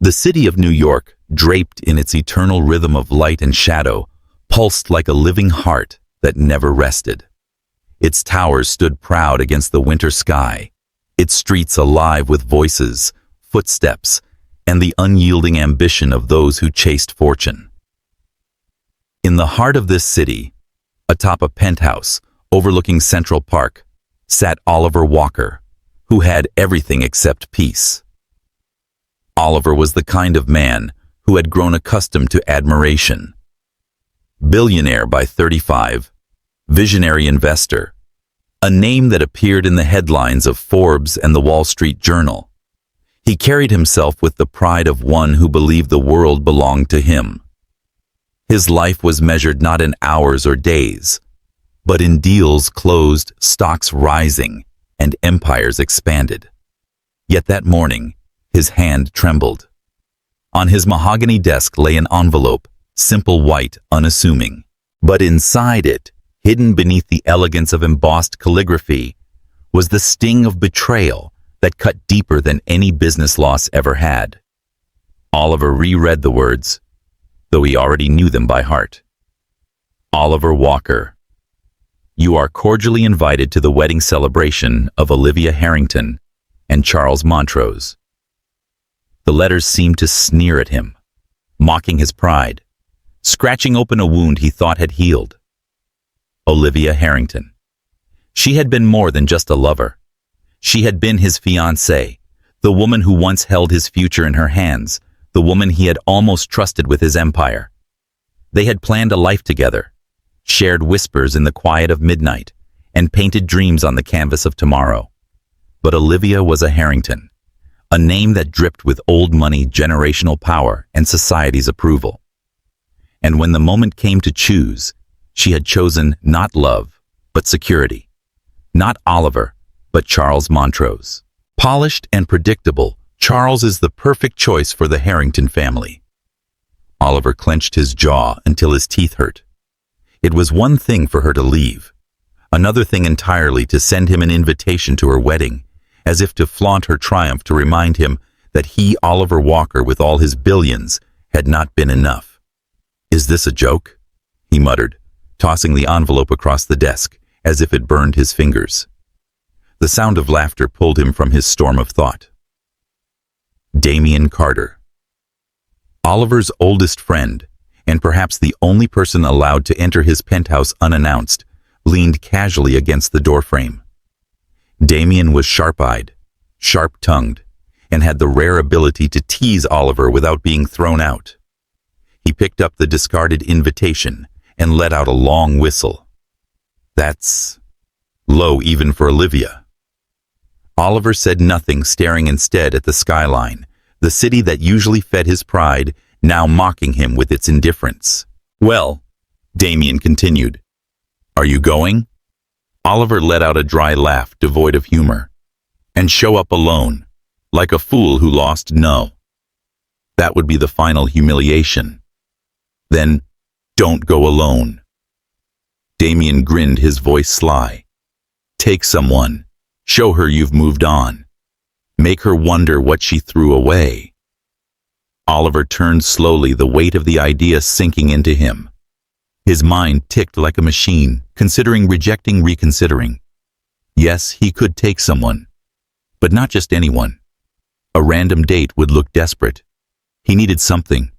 The city of New York, draped in its eternal rhythm of light and shadow, pulsed like a living heart that never rested. Its towers stood proud against the winter sky, its streets alive with voices, footsteps, and the unyielding ambition of those who chased fortune. In the heart of this city, atop a penthouse overlooking Central Park, sat Oliver Walker, who had everything except peace. Oliver was the kind of man who had grown accustomed to admiration. Billionaire by 35, visionary investor, a name that appeared in the headlines of Forbes and the Wall Street Journal. He carried himself with the pride of one who believed the world belonged to him. His life was measured not in hours or days, but in deals closed, stocks rising, and empires expanded. Yet that morning, his hand trembled. On his mahogany desk lay an envelope, simple white, unassuming. But inside it, hidden beneath the elegance of embossed calligraphy, was the sting of betrayal that cut deeper than any business loss ever had. Oliver reread the words, though he already knew them by heart. Oliver Walker, you are cordially invited to the wedding celebration of Olivia Harrington and Charles Montrose. The letters seemed to sneer at him, mocking his pride, scratching open a wound he thought had healed. Olivia Harrington. She had been more than just a lover. She had been his fiancée, the woman who once held his future in her hands, the woman he had almost trusted with his empire. They had planned a life together, shared whispers in the quiet of midnight, and painted dreams on the canvas of tomorrow. But Olivia was a Harrington, a name that dripped with old money, generational power, and society's approval. And when the moment came to choose, she had chosen not love, but security. Not Oliver, but Charles Montrose. Polished and predictable, Charles is the perfect choice for the Harrington family. Oliver clenched his jaw until his teeth hurt. It was one thing for her to leave, another thing entirely to send him an invitation to her wedding, as if to flaunt her triumph, to remind him that he, Oliver Walker, with all his billions, had not been enough. "Is this a joke?" he muttered, tossing the envelope across the desk, as if it burned his fingers. The sound of laughter pulled him from his storm of thought. Damien Carter. Oliver's oldest friend, and perhaps the only person allowed to enter his penthouse unannounced, leaned casually against the doorframe. Damien was sharp-eyed, sharp-tongued, and had the rare ability to tease Oliver without being thrown out. He picked up the discarded invitation and let out a long whistle. That's low even for Olivia. Oliver said nothing, staring instead at the skyline, the city that usually fed his pride, now mocking him with its indifference. "Well," Damien continued, "are you going?" Oliver let out a dry laugh devoid of humor. "And show up alone, like a fool who lost? No. That would be the final humiliation. Then, don't go alone." Damien grinned, his voice sly. "Take someone. Show her you've moved on. Make her wonder what she threw away." Oliver turned slowly, the weight of the idea sinking into him. His mind ticked like a machine, considering, rejecting, reconsidering. Yes, he could take someone, but not just anyone. A random date would look desperate. He needed something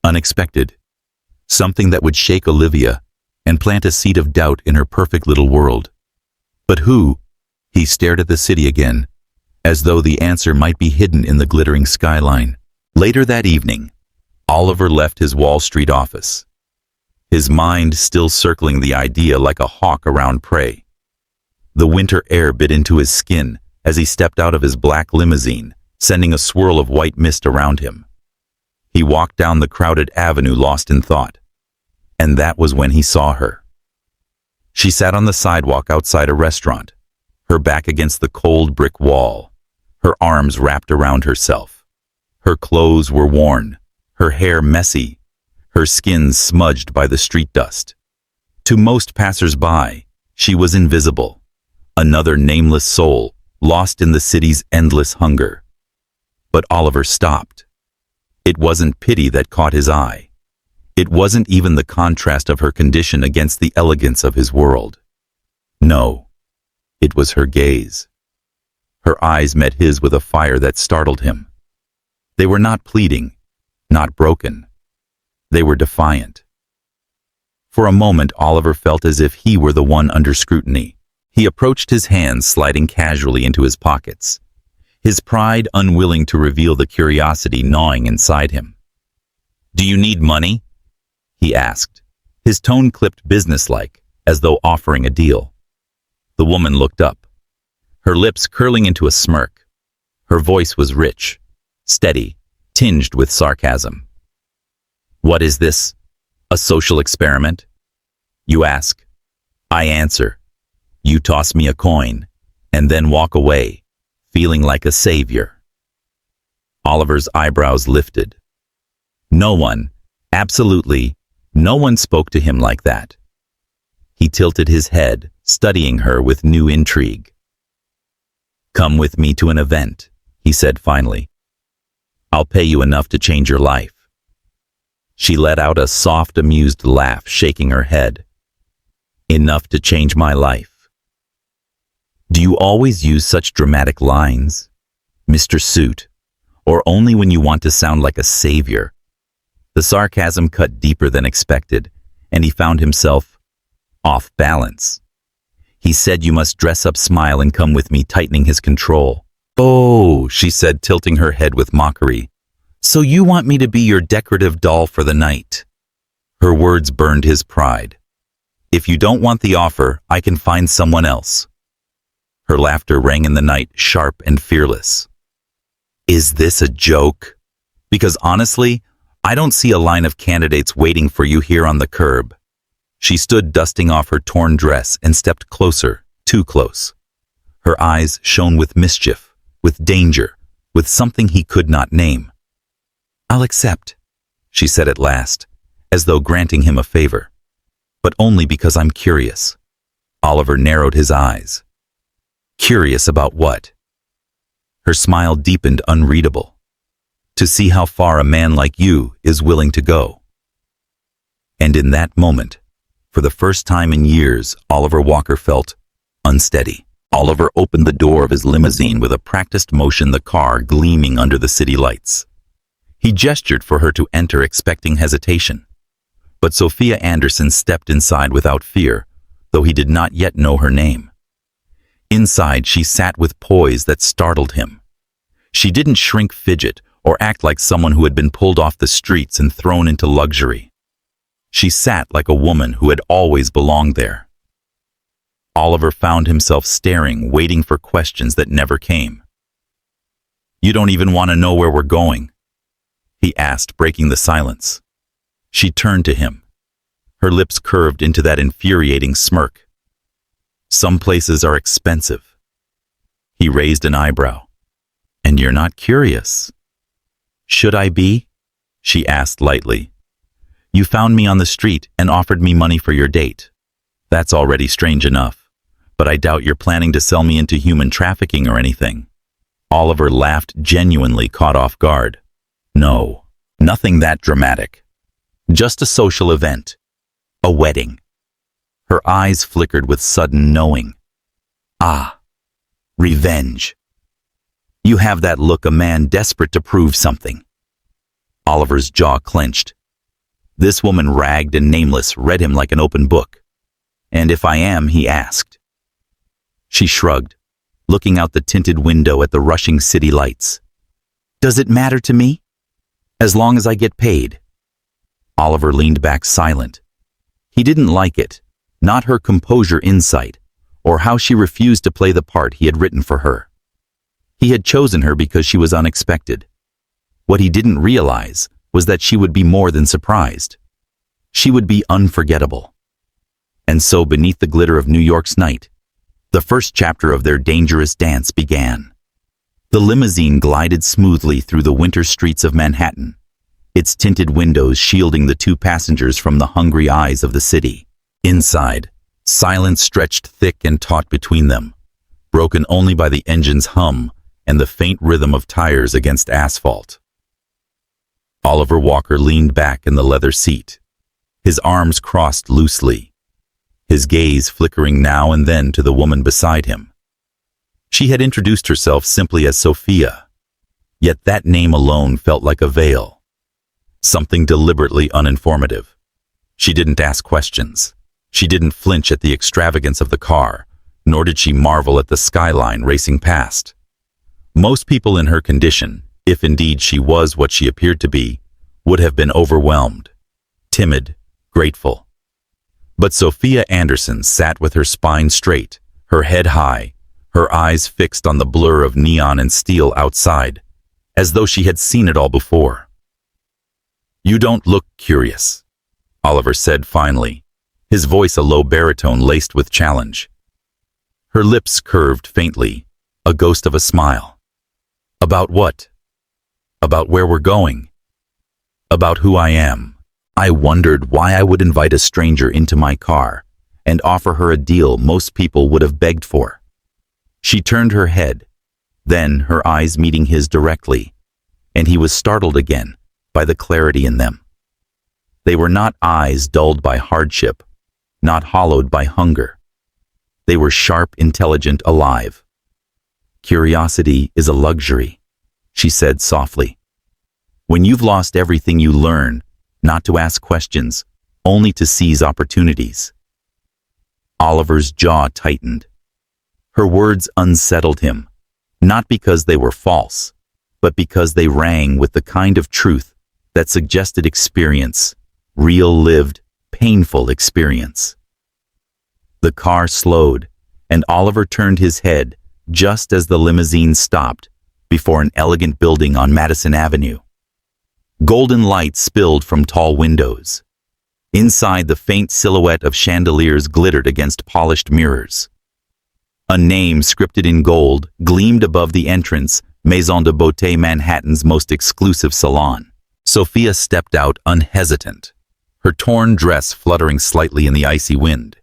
unexpected, something that would shake Olivia and plant a seed of doubt in her perfect little world. But who? He stared at the city again, as though the answer might be hidden in the glittering skyline. Later that evening, Oliver left his Wall Street office, his mind still circling the idea like a hawk around prey. The winter air bit into his skin as he stepped out of his black limousine, sending a swirl of white mist around him. He walked down the crowded avenue, lost in thought. And that was when he saw her. She sat on the sidewalk outside a restaurant, her back against the cold brick wall, her arms wrapped around herself. Her clothes were worn, her hair messy, her skin smudged by the street dust. To most passers-by, she was invisible, another nameless soul, lost in the city's endless hunger. But Oliver stopped. It wasn't pity that caught his eye. It wasn't even the contrast of her condition against the elegance of his world. No, it was her gaze. Her eyes met his with a fire that startled him. They were not pleading, not broken. They were defiant. For a moment, Oliver felt as if he were the one under scrutiny. He approached, his hands sliding casually into his pockets, his pride unwilling to reveal the curiosity gnawing inside him. "Do you need money?" he asked, his tone clipped businesslike, as though offering a deal. The woman looked up, her lips curling into a smirk. Her voice was rich, steady, tinged with sarcasm. "What is this? A social experiment? You ask. I answer. You toss me a coin, and then walk away, feeling like a savior." Oliver's eyebrows lifted. No one, absolutely no one, spoke to him like that. He tilted his head, studying her with new intrigue. "Come with me to an event," he said finally. "I'll pay you enough to change your life." She let out a soft, amused laugh, shaking her head. "Enough to change my life? Do you always use such dramatic lines, Mr. Suit, or only when you want to sound like a savior?" The sarcasm cut deeper than expected, and he found himself off balance. He said, "You must dress up, smile, and come with me," tightening his control. "Oh," she said, tilting her head with mockery. "So you want me to be your decorative doll for the night?" Her words burned his pride. "If you don't want the offer, I can find someone else." Her laughter rang in the night, sharp and fearless. "Is this a joke? Because honestly, I don't see a line of candidates waiting for you here on the curb." She stood, dusting off her torn dress, and stepped closer, too close. Her eyes shone with mischief, with danger, with something he could not name. "I'll accept," she said at last, as though granting him a favor. "But only because I'm curious." Oliver narrowed his eyes. "Curious about what?" Her smile deepened, unreadable. "To see how far a man like you is willing to go." And in that moment, for the first time in years, Oliver Walker felt unsteady. Oliver opened the door of his limousine with a practiced motion, the car gleaming under the city lights. He gestured for her to enter, expecting hesitation. But Sophia Anderson stepped inside without fear, though he did not yet know her name. Inside, she sat with poise that startled him. She didn't shrink, fidget, or act like someone who had been pulled off the streets and thrown into luxury. She sat like a woman who had always belonged there. Oliver found himself staring, waiting for questions that never came. "You don't even want to know where we're going?" he asked, breaking the silence. She turned to him. Her lips curved into that infuriating smirk. "Some places are expensive." He raised an eyebrow. "And you're not curious?" "Should I be?" she asked lightly. "You found me on the street and offered me money for your date. That's already strange enough, but I doubt you're planning to sell me into human trafficking or anything." Oliver laughed, genuinely caught off guard. "No, nothing that dramatic. Just a social event. A wedding." Her eyes flickered with sudden knowing. "Ah, revenge. You have that look, a man desperate to prove something." Oliver's jaw clenched. This woman, ragged and nameless, read him like an open book. "And if I am?" he asked. She shrugged, looking out the tinted window at the rushing city lights. "Does it matter to me? As long as I get paid." Oliver leaned back, silent. He didn't like it, not her composure, insight, or how she refused to play the part he had written for her. He had chosen her because she was unexpected. What he didn't realize was that she would be more than surprised. She would be unforgettable. And so, beneath the glitter of New York's night, the first chapter of their dangerous dance began. The limousine glided smoothly through the winter streets of Manhattan, its tinted windows shielding the two passengers from the hungry eyes of the city. Inside, silence stretched thick and taut between them, broken only by the engine's hum and the faint rhythm of tires against asphalt. Oliver Walker leaned back in the leather seat, his arms crossed loosely, his gaze flickering now and then to the woman beside him. She had introduced herself simply as Sophia, yet that name alone felt like a veil, something deliberately uninformative. She didn't ask questions. She didn't flinch at the extravagance of the car, nor did she marvel at the skyline racing past. Most people in her condition, if indeed she was what she appeared to be, would have been overwhelmed, timid, grateful. But Sophia Anderson sat with her spine straight, her head high, her eyes fixed on the blur of neon and steel outside, as though she had seen it all before. "You don't look curious," Oliver said finally, his voice a low baritone laced with challenge. Her lips curved faintly, a ghost of a smile. "About what?" "About where we're going. About who I am." I wondered why I would invite a stranger into my car and offer her a deal most people would have begged for. She turned her head, then her eyes meeting his directly, and he was startled again by the clarity in them. They were not eyes dulled by hardship, not hollowed by hunger. They were sharp, intelligent, alive. "Curiosity is a luxury," she said softly. "When you've lost everything, you learn not to ask questions, only to seize opportunities." Oliver's jaw tightened. Her words unsettled him, not because they were false, but because they rang with the kind of truth that suggested experience, real lived, painful experience. The car slowed, and Oliver turned his head just as the limousine stopped before an elegant building on Madison Avenue. Golden light spilled from tall windows. Inside, the faint silhouette of chandeliers glittered against polished mirrors. A name scripted in gold gleamed above the entrance, Maison de Beauté, Manhattan's most exclusive salon. Sophia stepped out unhesitant, her torn dress fluttering slightly in the icy wind.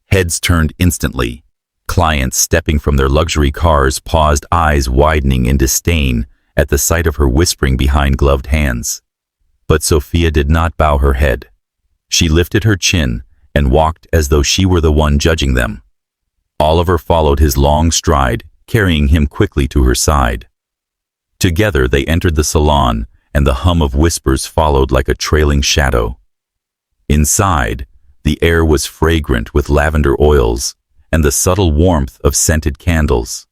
Heads turned instantly. Clients stepping from their luxury cars paused, eyes widening in disdain at the sight of her whispering behind gloved hands. But Sophia did not bow her head. She lifted her chin and walked as though she were the one judging them. Oliver followed his long stride, carrying him quickly to her side. Together they entered the salon, and the hum of whispers followed like a trailing shadow. Inside, the air was fragrant with lavender oils and the subtle warmth of scented candles.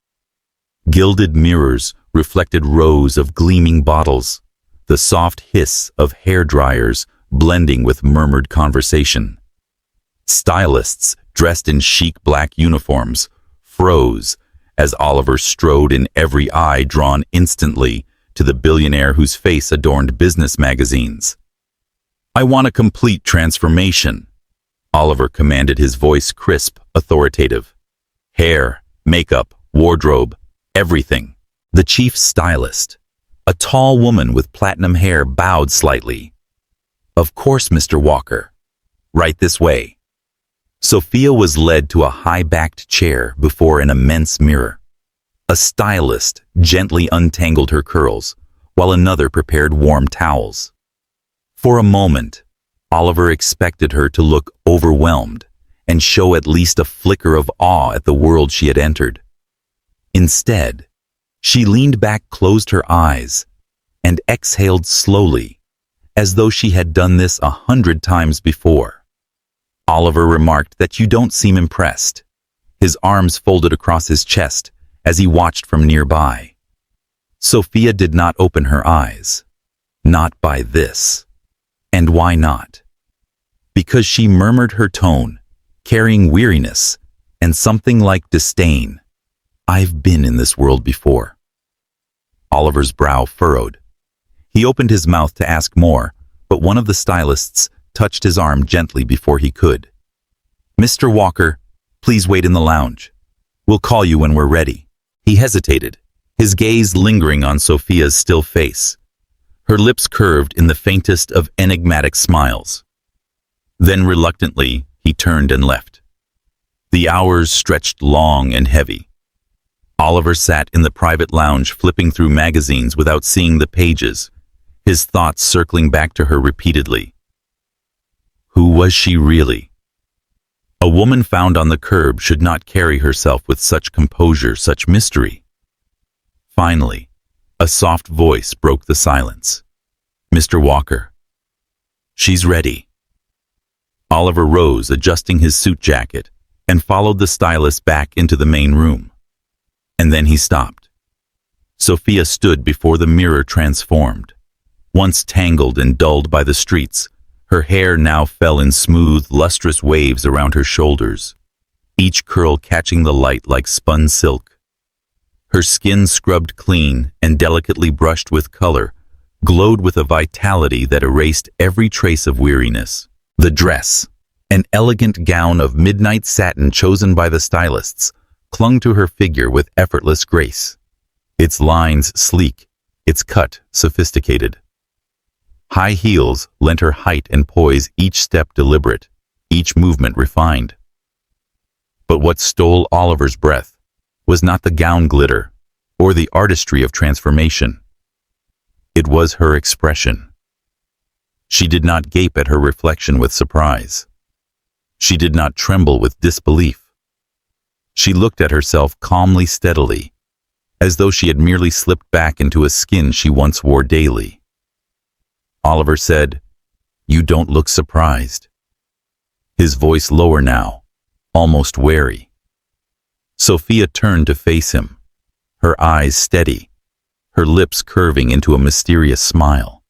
Gilded mirrors reflected rows of gleaming bottles, the soft hiss of hair dryers blending with murmured conversation. Stylists, dressed in chic black uniforms, froze as Oliver strode, in every eye drawn instantly to the billionaire whose face adorned business magazines. "I want a complete transformation," Oliver commanded, his voice crisp, authoritative. "Hair, makeup, wardrobe, everything." The chief stylist, a tall woman with platinum hair, bowed slightly. "Of course, Mr. Walker. Right this way." Sophia was led to a high-backed chair before an immense mirror. A stylist gently untangled her curls, while another prepared warm towels. For a moment, Oliver expected her to look overwhelmed and show at least a flicker of awe at the world she had entered. Instead, she leaned back, closed her eyes, and exhaled slowly, as though she had done this 100 times before. Oliver remarked that, "You don't seem impressed." His arms folded across his chest as he watched from nearby. Sophia did not open her eyes. Not by this. And why not? Because she murmured, her tone carrying weariness and something like disdain. "I've been in this world before." Oliver's brow furrowed. He opened his mouth to ask more, but one of the stylists touched his arm gently before he could. "Mr. Walker, please wait in the lounge. We'll call you when we're ready." He hesitated, his gaze lingering on Sophia's still face. Her lips curved in the faintest of enigmatic smiles. Then reluctantly, he turned and left. The hours stretched long and heavy. Oliver sat in the private lounge, flipping through magazines without seeing the pages, his thoughts circling back to her repeatedly. Who was she really? A woman found on the curb should not carry herself with such composure, such mystery. Finally, a soft voice broke the silence. Mr. Walker. She's ready. Oliver rose, adjusting his suit jacket, and followed the stylist back into the main room. And then he stopped. Sophia stood before the mirror transformed. Once tangled and dulled by the streets, her hair now fell in smooth, lustrous waves around her shoulders, each curl catching the light like spun silk. Her skin, scrubbed clean and delicately brushed with color, glowed with a vitality that erased every trace of weariness. The dress, an elegant gown of midnight satin chosen by the stylists, clung to her figure with effortless grace. Its lines sleek, its cut sophisticated. High heels lent her height and poise, each step deliberate, each movement refined. But what stole Oliver's breath was not the gown glitter or the artistry of transformation. It was her expression. She did not gape at her reflection with surprise. She did not tremble with disbelief. She looked at herself calmly, steadily, as though she had merely slipped back into a skin she once wore daily. Oliver said, "You don't look surprised." His voice lower now, almost wary. Sophia turned to face him, her eyes steady, her lips curving into a mysterious smile.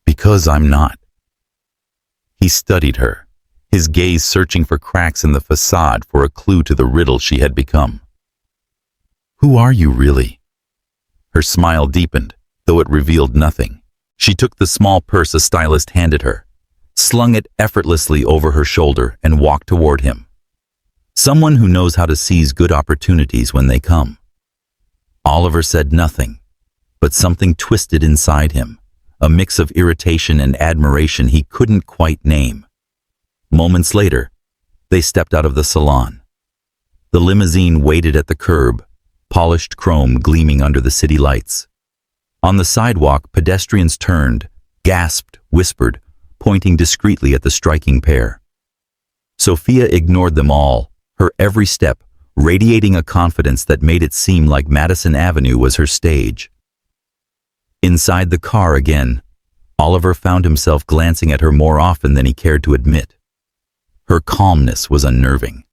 "Because I'm not." He studied her, his gaze searching for cracks in the facade for a clue to the riddle she had become. "Who are you really?" Her smile deepened, though it revealed nothing. She took the small purse a stylist handed her, slung it effortlessly over her shoulder, and walked toward him. Someone who knows how to seize good opportunities when they come. Oliver said nothing, but something twisted inside him, a mix of irritation and admiration he couldn't quite name. Moments later, they stepped out of the salon. The limousine waited at the curb, polished chrome gleaming under the city lights. On the sidewalk, pedestrians turned, gasped, whispered, pointing discreetly at the striking pair. Sophia ignored them all, her every step radiating a confidence that made it seem like Madison Avenue was her stage. Inside the car again, Oliver found himself glancing at her more often than he cared to admit. Her calmness was unnerving.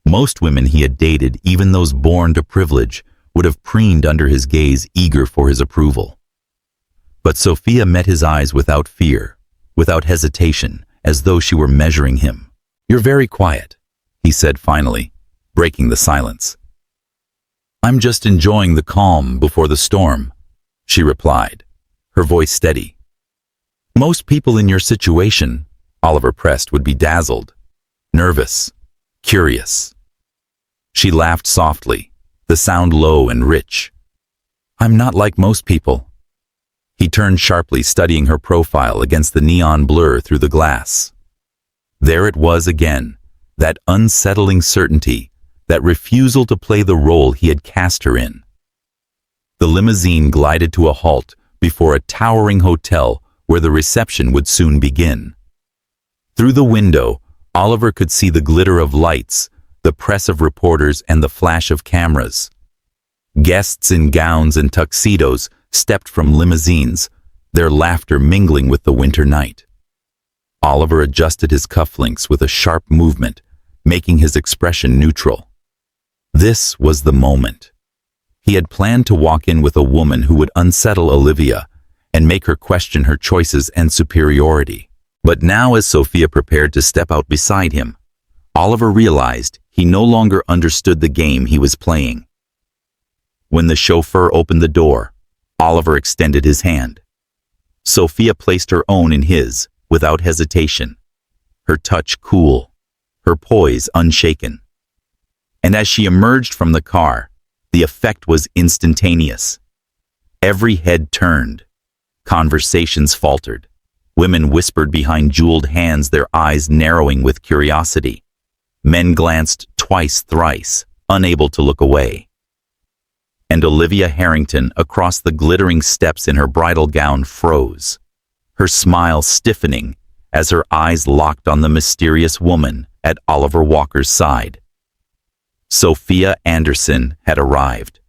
Most women he had dated, even those born to privilege, would have preened under his gaze, eager for his approval. But Sophia met his eyes without fear, without hesitation, as though she were measuring him. "You're very quiet," he said finally, breaking the silence. "I'm just enjoying the calm before the storm," she replied, her voice steady. "Most people in your situation," Oliver pressed, "would be dazzled, nervous, curious." She laughed softly, the sound low and rich. "I'm not like most people." He turned sharply, studying her profile against the neon blur through the glass. There it was again, that unsettling certainty, that refusal to play the role he had cast her in. The limousine glided to a halt before a towering hotel where the reception would soon begin. Through the window, Oliver could see the glitter of lights, the press of reporters, and the flash of cameras. Guests in gowns and tuxedos stepped from limousines, their laughter mingling with the winter night. Oliver adjusted his cufflinks with a sharp movement, making his expression neutral. This was the moment. He had planned to walk in with a woman who would unsettle Olivia and make her question her choices and superiority. But now, as Sophia prepared to step out beside him, Oliver realized he no longer understood the game he was playing. When the chauffeur opened the door, Oliver extended his hand. Sophia placed her own in his, without hesitation, her touch cool, her poise unshaken. And as she emerged from the car, the effect was instantaneous. Every head turned. Conversations faltered. Women whispered behind jeweled hands, their eyes narrowing with curiosity. Men glanced twice, thrice, unable to look away. and Olivia Harrington across the glittering steps in her bridal gown froze, her smile stiffening as her eyes locked on the mysterious woman at Oliver Walker's side. Sophia Anderson had arrived,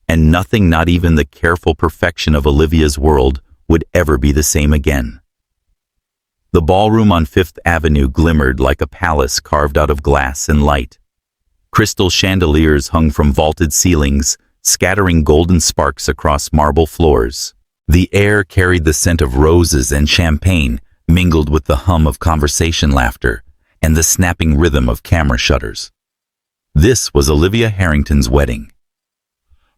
and nothing, not even the careful perfection of Olivia's world, would ever be the same again. The ballroom on Fifth Avenue glimmered like a palace carved out of glass and light. Crystal chandeliers hung from vaulted ceilings, scattering golden sparks across marble floors. The air carried the scent of roses and champagne, mingled with the hum of conversation laughter and the snapping rhythm of camera shutters. This was Olivia Harrington's wedding.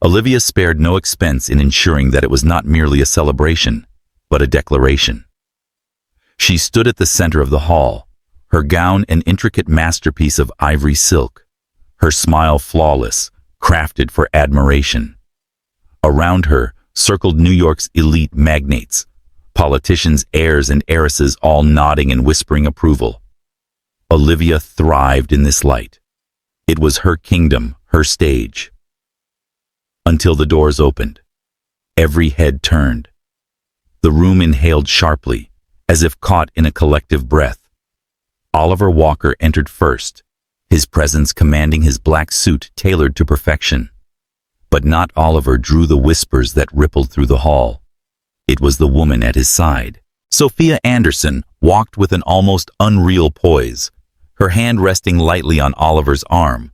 Olivia spared no expense in ensuring that it was not merely a celebration, but a declaration. She stood at the center of the hall, her gown an intricate masterpiece of ivory silk, her smile flawless, crafted for admiration. Around her circled New York's elite magnates, politicians, heirs, and heiresses, all nodding and whispering approval. Olivia thrived in this light. It was her kingdom, her stage. Until the doors opened. Every head turned. The room inhaled sharply, as if caught in a collective breath. Oliver Walker entered first, his presence commanding, his black suit tailored to perfection. But not Oliver drew the whispers that rippled through the hall. It was the woman at his side. Sophia Anderson walked with an almost unreal poise, her hand resting lightly on Oliver's arm,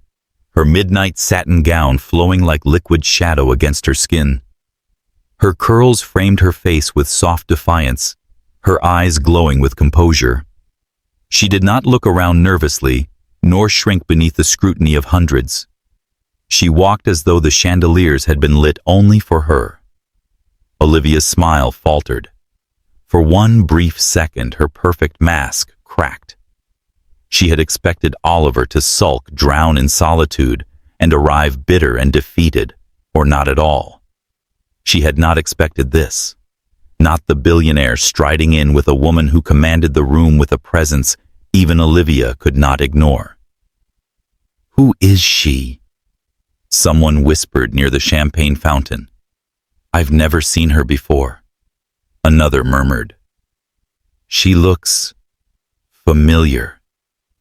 her midnight satin gown flowing like liquid shadow against her skin. Her curls framed her face with soft defiance, her eyes glowing with composure. She did not look around nervously, nor shrink beneath the scrutiny of hundreds. She walked as though the chandeliers had been lit only for her. Olivia's smile faltered. For one brief second, her perfect mask cracked. She had expected Oliver to sulk, drown in solitude, and arrive bitter and defeated, or not at all. She had not expected this. Not the billionaire striding in with a woman who commanded the room with a presence even Olivia could not ignore. "Who is she?" Someone whispered near the champagne fountain. "I've never seen her before." Another murmured. "She looks familiar,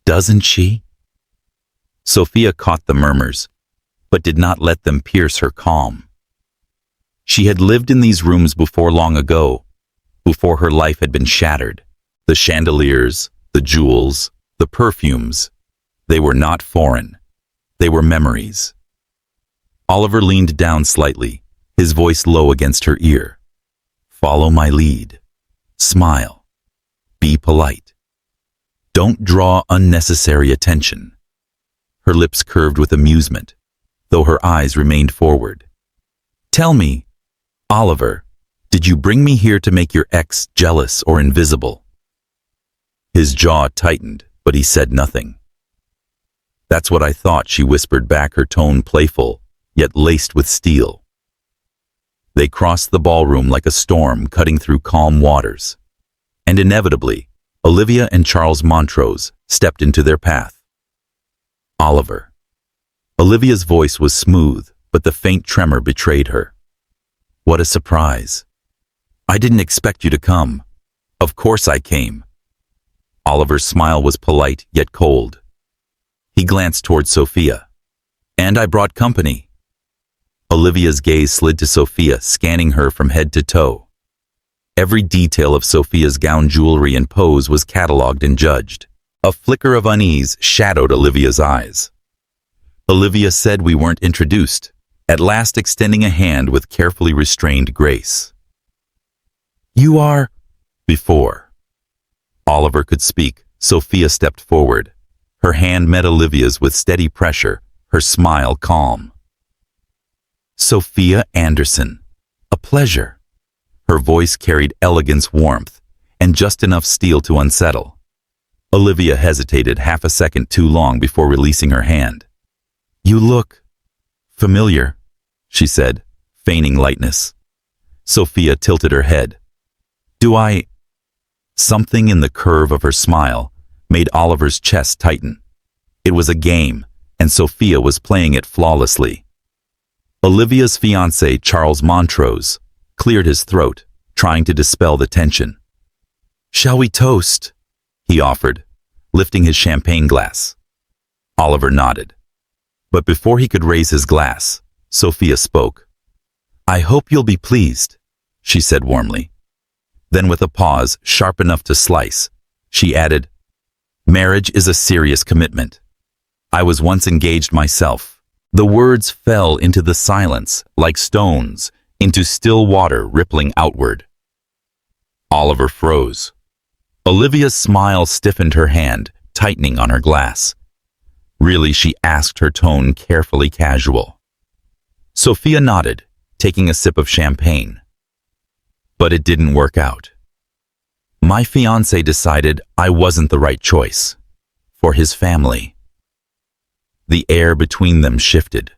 doesn't she?" Sophia caught the murmurs, but did not let them pierce her calm. She had lived in these rooms before, long ago, before her life had been shattered. The chandeliers, the jewels, the perfumes, they were not foreign. They were memories. Oliver leaned down slightly, his voice low against her ear. "Follow my lead. Smile. Be polite. Don't draw unnecessary attention." Her lips curved with amusement, though her eyes remained forward. "Tell me, Oliver, did you bring me here to make your ex jealous or invisible?" His jaw tightened, but he said nothing. "That's what I thought," she whispered back, her tone playful, yet laced with steel. They crossed the ballroom like a storm cutting through calm waters. And inevitably, Olivia and Charles Montrose stepped into their path. "Oliver." Olivia's voice was smooth, but the faint tremor betrayed her. "What a surprise. I didn't expect you to come." "Of course I came." Oliver's smile was polite yet cold. He glanced toward Sophia. "And I brought company." Olivia's gaze slid to Sophia, scanning her from head to toe. Every detail of Sophia's gown, jewelry, and pose was catalogued and judged. A flicker of unease shadowed Olivia's eyes. Olivia said we weren't introduced, at last extending a hand with carefully restrained grace. "You are..." Before Oliver could speak, Sophia stepped forward. Her hand met Olivia's with steady pressure, her smile calm. "Sophia Anderson, a pleasure." Her voice carried elegance, warmth, and just enough steel to unsettle. Olivia hesitated half a second too long before releasing her hand. "You look familiar," she said, feigning lightness. Sophia tilted her head. "Do I..." Something in the curve of her smile made Oliver's chest tighten. It was a game, and Sophia was playing it flawlessly. Olivia's fiancé, Charles Montrose, cleared his throat, trying to dispel the tension. "Shall we toast?" he offered, lifting his champagne glass. Oliver nodded. But before he could raise his glass, Sophia spoke. "I hope you'll be pleased," she said warmly. Then with a pause sharp enough to slice, she added, "Marriage is a serious commitment. I was once engaged myself." The words fell into the silence like stones into still water rippling outward. Oliver froze. Olivia's smile stiffened her hand, tightening on her glass. "Really?" she asked, her tone carefully casual. Sophia nodded, taking a sip of champagne. "But it didn't work out. My fiancé decided I wasn't the right choice. For his family." The air between them shifted.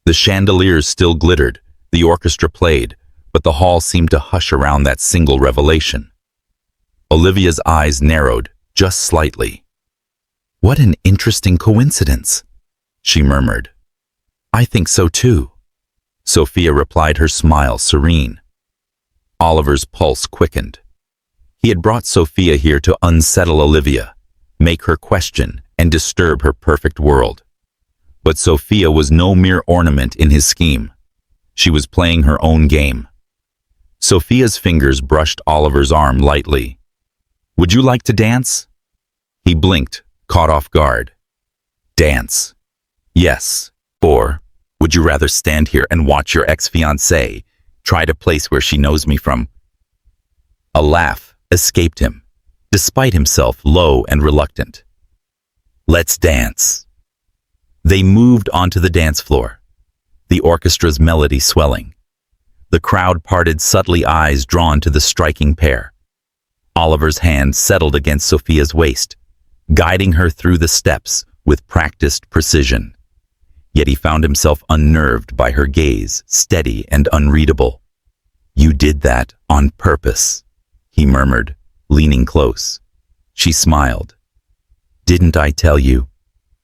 The chandeliers still glittered, the orchestra played, but the hall seemed to hush around that single revelation. Olivia's eyes narrowed, just slightly. "What an interesting coincidence," she murmured. "I think so too," Sophia replied, her smile serene. Oliver's pulse quickened. He had brought Sophia here to unsettle Olivia, make her question and disturb her perfect world. But Sophia was no mere ornament in his scheme. She was playing her own game. Sophia's fingers brushed Oliver's arm lightly. "Would you like to dance?" He blinked, caught off guard. "Dance? Yes. Or would you rather stand here and watch your ex-fiancée try to place where she knows me from?" A laugh escaped him, despite himself low and reluctant. "Let's dance." They moved onto the dance floor, the orchestra's melody swelling. The crowd parted, subtly, eyes drawn to the striking pair. Oliver's hand settled against Sophia's waist, guiding her through the steps with practiced precision. Yet he found himself unnerved by her gaze, steady and unreadable. "You did that on purpose," he murmured, leaning close. She smiled. "Didn't I tell you?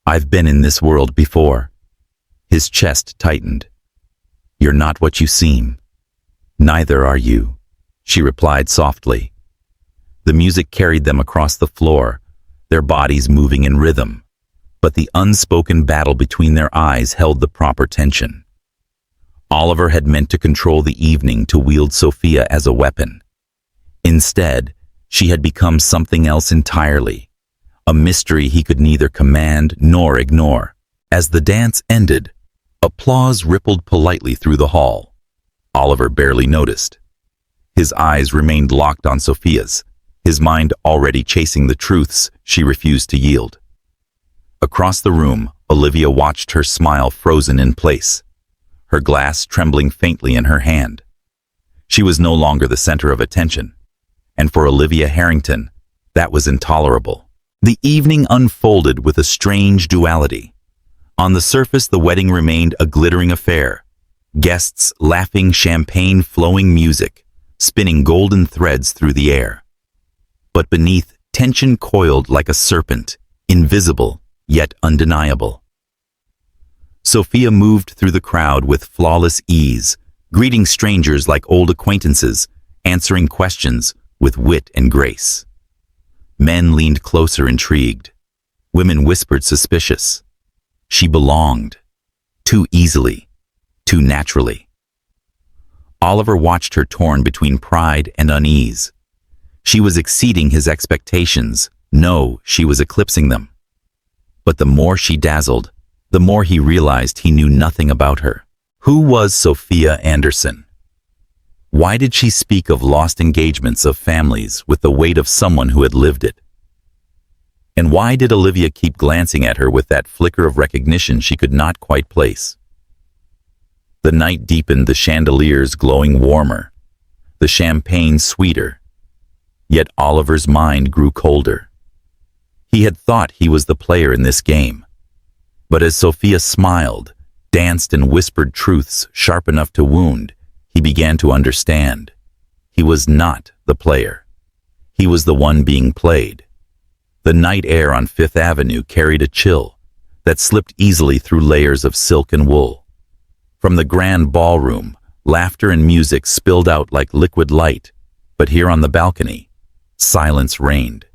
I've been in this world before." His chest tightened. "You're not what you seem." "Neither are you," she replied softly. The music carried them across the floor, their bodies moving in rhythm, but the unspoken battle between their eyes held the proper tension. Oliver had meant to control the evening, to wield Sophia as a weapon. Instead, she had become something else entirely, a mystery he could neither command nor ignore. As the dance ended, applause rippled politely through the hall. Oliver barely noticed. His eyes remained locked on Sophia's, his mind already chasing the truths she refused to yield. Across the room, Olivia watched her smile frozen in place, her glass trembling faintly in her hand. She was no longer the center of attention, and for Olivia Harrington, that was intolerable. The evening unfolded with a strange duality. On the surface, the wedding remained a glittering affair. Guests laughing, champagne flowing, music spinning golden threads through the air. But beneath, tension coiled like a serpent, invisible yet undeniable. Sophia moved through the crowd with flawless ease, greeting strangers like old acquaintances, answering questions with wit and grace. Men leaned closer, intrigued. Women whispered, suspicious. She belonged, too easily, too naturally. Oliver watched her, torn between pride and unease. She was exceeding his expectations. No, she was eclipsing them. But the more she dazzled, the more he realized he knew nothing about her. Who was Sophia Anderson? Why did she speak of lost engagements, of families, with the weight of someone who had lived it? And why did Olivia keep glancing at her with that flicker of recognition she could not quite place? The night deepened, the chandeliers glowing warmer, the champagne sweeter. Yet Oliver's mind grew colder. He had thought he was the player in this game. But as Sophia smiled, danced and whispered truths sharp enough to wound, he began to understand. He was not the player. He was the one being played. The night air on Fifth Avenue carried a chill that slipped easily through layers of silk and wool. From the grand ballroom, laughter and music spilled out like liquid light, but here on the balcony, silence reigned.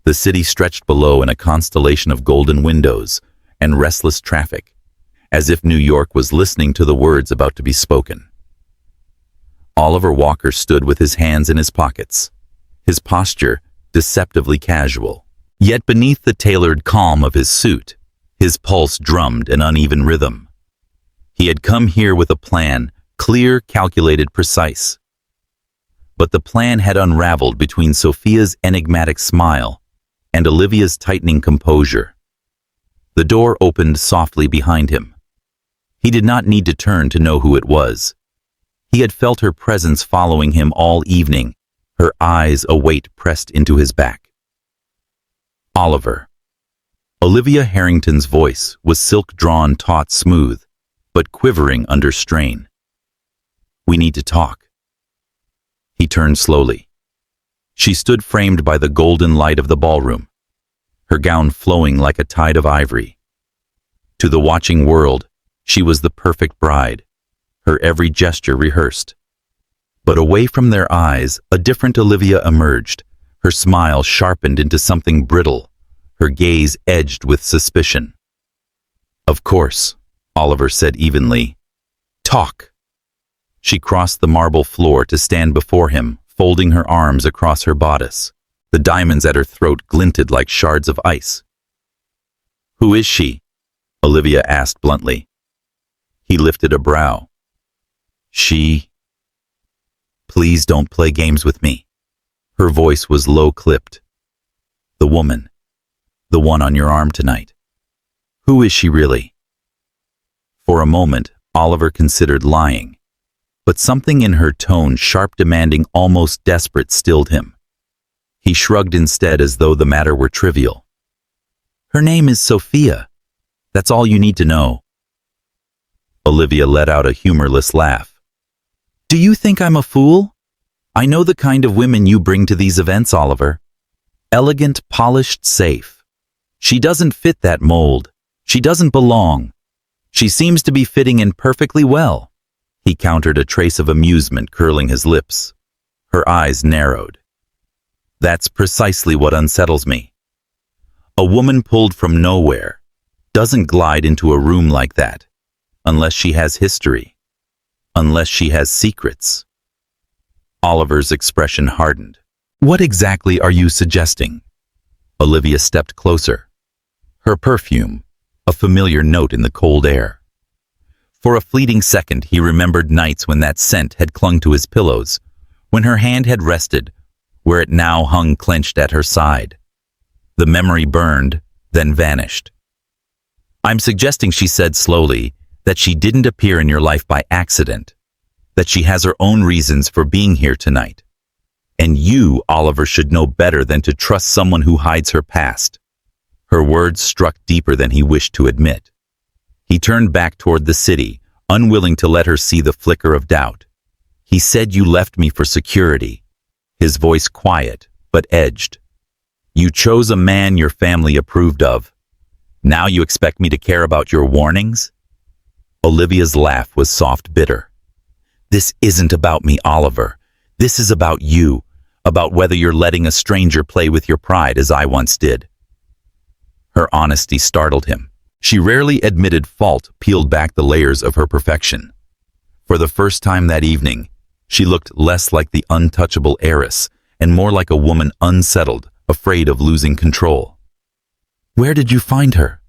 The city stretched below in a constellation of golden windows and restless traffic, as if New York was listening to the words about to be spoken. Oliver Walker stood with his hands in his pockets, his posture deceptively casual. Yet beneath the tailored calm of his suit, his pulse drummed an uneven rhythm. He had come here with a plan, clear, calculated, precise. But the plan had unraveled between Sophia's enigmatic smile and Olivia's tightening composure. The door opened softly behind him. He did not need to turn to know who it was. He had felt her presence following him all evening, her eyes a weight pressed into his back. Oliver. Olivia Harrington's voice was silk-drawn, taut, smooth, but quivering under strain. "We need to talk." He turned slowly. She stood framed by the golden light of the ballroom, her gown flowing like a tide of ivory. To the watching world, she was the perfect bride, her every gesture rehearsed. But away from their eyes, a different Olivia emerged, her smile sharpened into something brittle, her gaze edged with suspicion. "Of course," Oliver said evenly. "Talk." She crossed the marble floor to stand before him, folding her arms across her bodice. The diamonds at her throat glinted like shards of ice. "Who is she?" Olivia asked bluntly. He lifted a brow. "She... Please don't play games with me." Her voice was low-clipped. "The woman. The one on your arm tonight. Who is she really?" For a moment, Oliver considered lying, but something in her tone, sharp, demanding, almost desperate, stilled him. He shrugged instead as though the matter were trivial. "Her name is Sophia. That's all you need to know." Olivia let out a humorless laugh. "Do you think I'm a fool? I know the kind of women you bring to these events, Oliver. Elegant, polished, safe. She doesn't fit that mold. She doesn't belong. She seems to be fitting in perfectly well." He countered, a trace of amusement curling his lips. Her eyes narrowed. "That's precisely what unsettles me. A woman pulled from nowhere doesn't glide into a room like that, unless she has history, unless she has secrets." Oliver's expression hardened. "What exactly are you suggesting?" Olivia stepped closer. Her perfume, a familiar note in the cold air. For a fleeting second, he remembered nights when that scent had clung to his pillows, when her hand had rested where it now hung clenched at her side. The memory burned, then vanished. "I'm suggesting," she said slowly, "that she didn't appear in your life by accident, that she has her own reasons for being here tonight. And you, Oliver, should know better than to trust someone who hides her past." Her words struck deeper than he wished to admit. He turned back toward the city, unwilling to let her see the flicker of doubt. "He said you left me for security." His voice quiet, but edged. "You chose a man your family approved of. Now you expect me to care about your warnings?" Olivia's laugh was soft, bitter. "This isn't about me, Oliver. This is about you, about whether you're letting a stranger play with your pride as I once did." Her honesty startled him. She rarely admitted fault, peeled back the layers of her perfection. For the first time that evening, she looked less like the untouchable heiress and more like a woman unsettled, afraid of losing control. "Where did you find her?"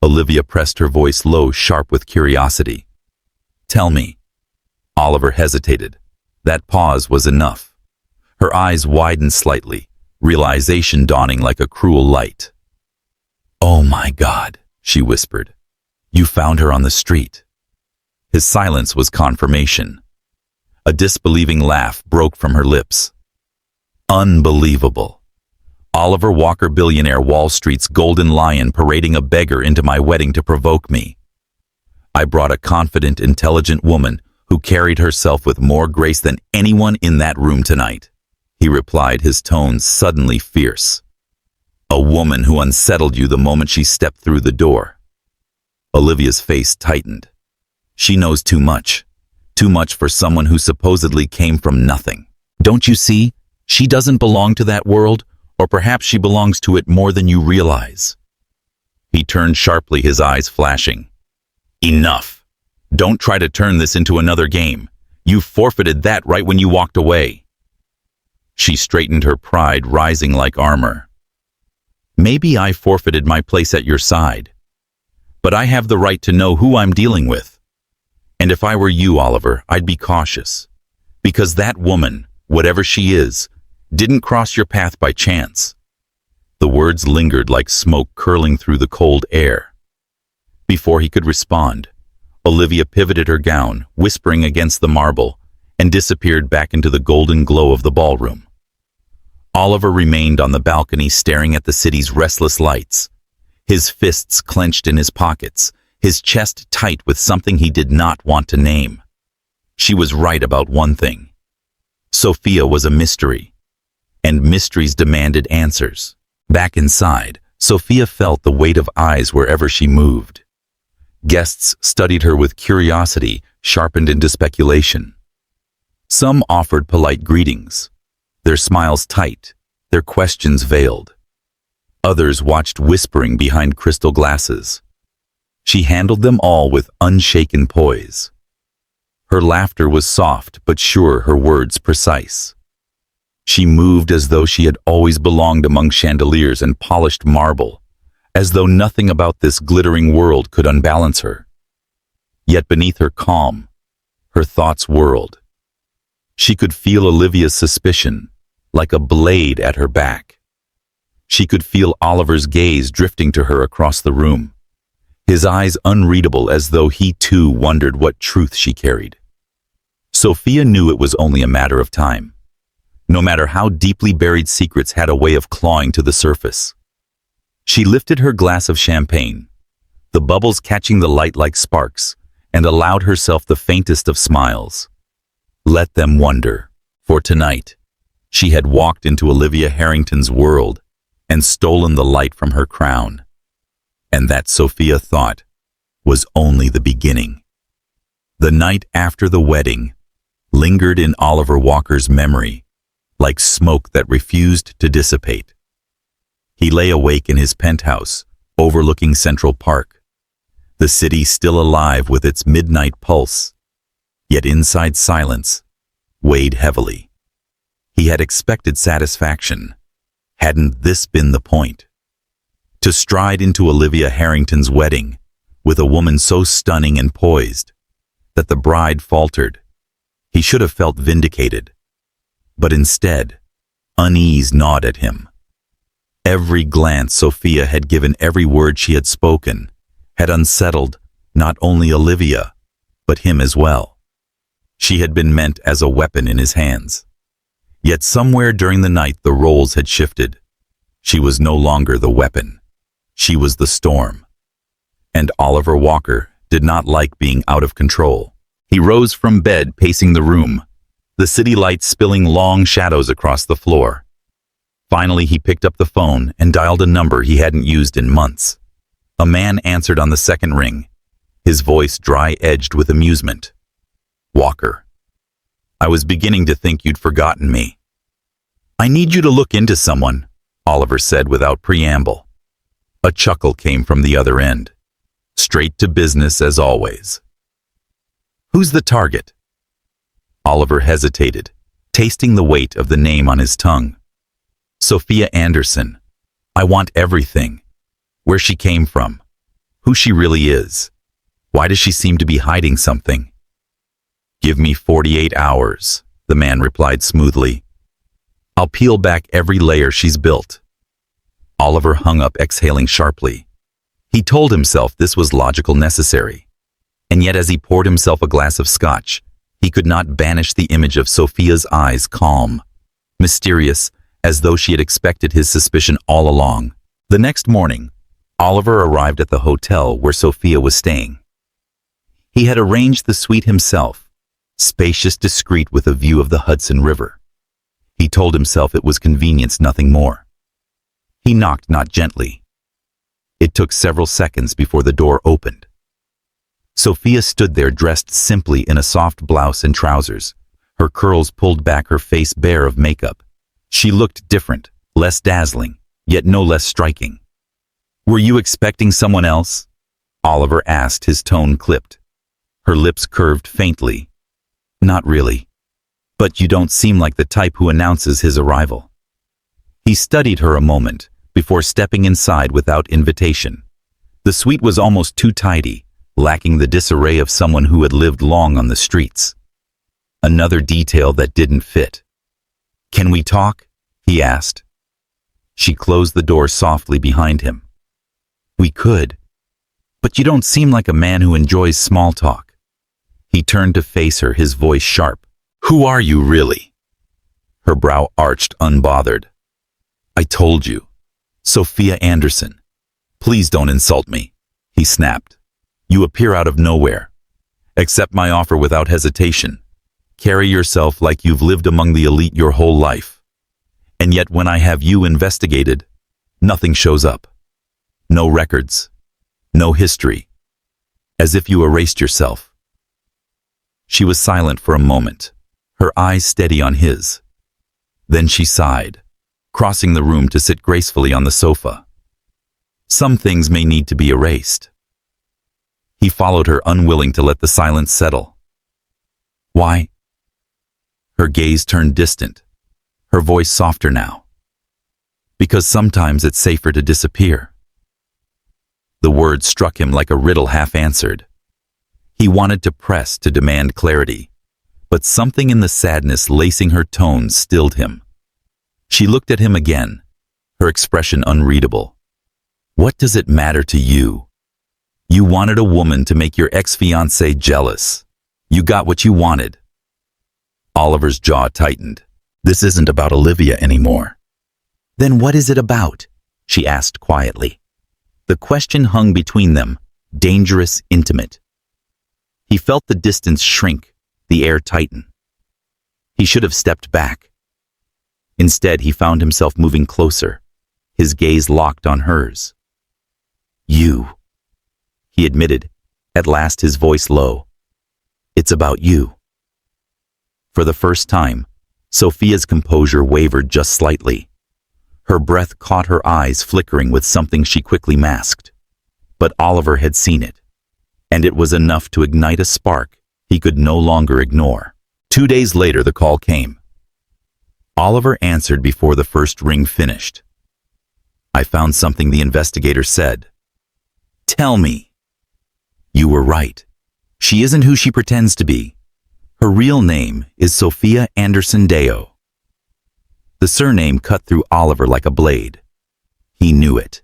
Olivia pressed her voice low, sharp with curiosity. "Tell me." Oliver hesitated. That pause was enough. Her eyes widened slightly, realization dawning like a cruel light. "Oh my God," she whispered. "You found her on the street." His silence was confirmation. A disbelieving laugh broke from her lips. "Unbelievable. Oliver Walker, billionaire, Wall Street's golden lion, parading a beggar into my wedding to provoke me. I brought a confident, intelligent woman who carried herself with more grace than anyone in that room tonight," he replied, his tone suddenly fierce. "A woman who unsettled you the moment she stepped through the door." Olivia's face tightened. She knows too much. Too much for someone who supposedly came from nothing. Don't you see? She doesn't belong to that world, or perhaps she belongs to it more than you realize. He turned sharply, his eyes flashing. Enough. Don't try to turn this into another game. You forfeited that right when you walked away. She straightened, her pride rising like armor. Maybe I forfeited my place at your side, but I have the right to know who I'm dealing with. And if I were you, Oliver, I'd be cautious. Because that woman, whatever she is, didn't cross your path by chance. The words lingered like smoke curling through the cold air. Before he could respond, Olivia pivoted her gown, whispering against the marble, and disappeared back into the golden glow of the ballroom. Oliver remained on the balcony, staring at the city's restless lights, his fists clenched in his pockets, his chest tight with something he did not want to name. She was right about one thing. Sophia was a mystery, and mysteries demanded answers. Back inside, Sophia felt the weight of eyes wherever she moved. Guests studied her with curiosity, sharpened into speculation. Some offered polite greetings, their smiles tight, their questions veiled. Others watched whispering behind crystal glasses. She handled them all with unshaken poise. Her laughter was soft but sure, her words precise. She moved as though she had always belonged among chandeliers and polished marble, as though nothing about this glittering world could unbalance her. Yet beneath her calm, her thoughts whirled. She could feel Olivia's suspicion, like a blade at her back. She could feel Oliver's gaze drifting to her across the room, his eyes unreadable, as though he too wondered what truth she carried. Sophia knew it was only a matter of time. No matter how deeply buried secrets had a way of clawing to the surface. She lifted her glass of champagne, the bubbles catching the light like sparks, and allowed herself the faintest of smiles. Let them wonder, for tonight, she had walked into Olivia Harrington's world and stolen the light from her crown. And that, Sophia thought, was only the beginning. The night after the wedding lingered in Oliver Walker's memory, like smoke that refused to dissipate. He lay awake in his penthouse, overlooking Central Park, the city still alive with its midnight pulse, yet inside silence weighed heavily. He had expected satisfaction. Hadn't this been the point? To stride into Olivia Harrington's wedding with a woman so stunning and poised that the bride faltered. He should have felt vindicated. But instead, unease gnawed at him. Every glance Sophia had given, every word she had spoken, had unsettled not only Olivia, but him as well. She had been meant as a weapon in his hands. Yet somewhere during the night the roles had shifted. She was no longer the weapon. She was the storm. And Oliver Walker did not like being out of control. He rose from bed, pacing the room, the city lights spilling long shadows across the floor. Finally, he picked up the phone and dialed a number he hadn't used in months. A man answered on the second ring, his voice dry-edged with amusement. Walker. I was beginning to think you'd forgotten me. I need you to look into someone, Oliver said without preamble. A chuckle came from the other end. Straight to business as always. Who's the target? Oliver hesitated, tasting the weight of the name on his tongue. Sophia Anderson. I want everything. Where she came from. Who she really is. Why does she seem to be hiding something? Give me 48 hours, the man replied smoothly. I'll peel back every layer she's built. Oliver hung up, exhaling sharply. He told himself this was logical necessary. And yet as he poured himself a glass of scotch, he could not banish the image of Sophia's eyes, calm, mysterious, as though she had expected his suspicion all along. The next morning, Oliver arrived at the hotel where Sophia was staying. He had arranged the suite himself, spacious, discreet, with a view of the Hudson River. He told himself it was convenience, nothing more. He knocked, not gently. It took several seconds before the door opened. Sophia stood there dressed simply in a soft blouse and trousers, her curls pulled back, her face bare of makeup. She looked different, less dazzling, yet no less striking. "Were you expecting someone else?" Oliver asked, his tone clipped. Her lips curved faintly. "Not really. But you don't seem like the type who announces his arrival." He studied her a moment, before stepping inside without invitation. The suite was almost too tidy, lacking the disarray of someone who had lived long on the streets. Another detail that didn't fit. "Can we talk?" he asked. She closed the door softly behind him. "We could. But you don't seem like a man who enjoys small talk." He turned to face her, his voice sharp. "Who are you, really?" Her brow arched, unbothered. "I told you. Sophia Anderson. Please don't insult me," he snapped. "You appear out of nowhere. Accept my offer without hesitation. Carry yourself like you've lived among the elite your whole life. And yet when I have you investigated, nothing shows up. No records. No history. As if you erased yourself." She was silent for a moment, her eyes steady on his. Then she sighed, crossing the room to sit gracefully on the sofa. "Some things may need to be erased." He followed her, unwilling to let the silence settle. "Why?" Her gaze turned distant, her voice softer now. "Because sometimes it's safer to disappear." The word struck him like a riddle half-answered. He wanted to press, to demand clarity, but something in the sadness lacing her tones stilled him. She looked at him again, her expression unreadable. "What does it matter to you? You wanted a woman to make your ex-fiancée jealous. You got what you wanted." Oliver's jaw tightened. This isn't about Olivia anymore. "Then what is it about?" she asked quietly. The question hung between them, dangerous, intimate. He felt the distance shrink, the air tighten. He should have stepped back. Instead, he found himself moving closer, his gaze locked on hers. "You," he admitted, at last, his voice low. "It's about you." For the first time, Sophia's composure wavered just slightly. Her breath caught her eyes flickering with something she quickly masked. But Oliver had seen it, and it was enough to ignite a spark he could no longer ignore. 2 days later, the call came. Oliver answered before the first ring finished. "I found something," the investigator said. "Tell me." "You were right. She isn't who she pretends to be. Her real name is Sophia Anderson Deo." The surname cut through Oliver like a blade. He knew it.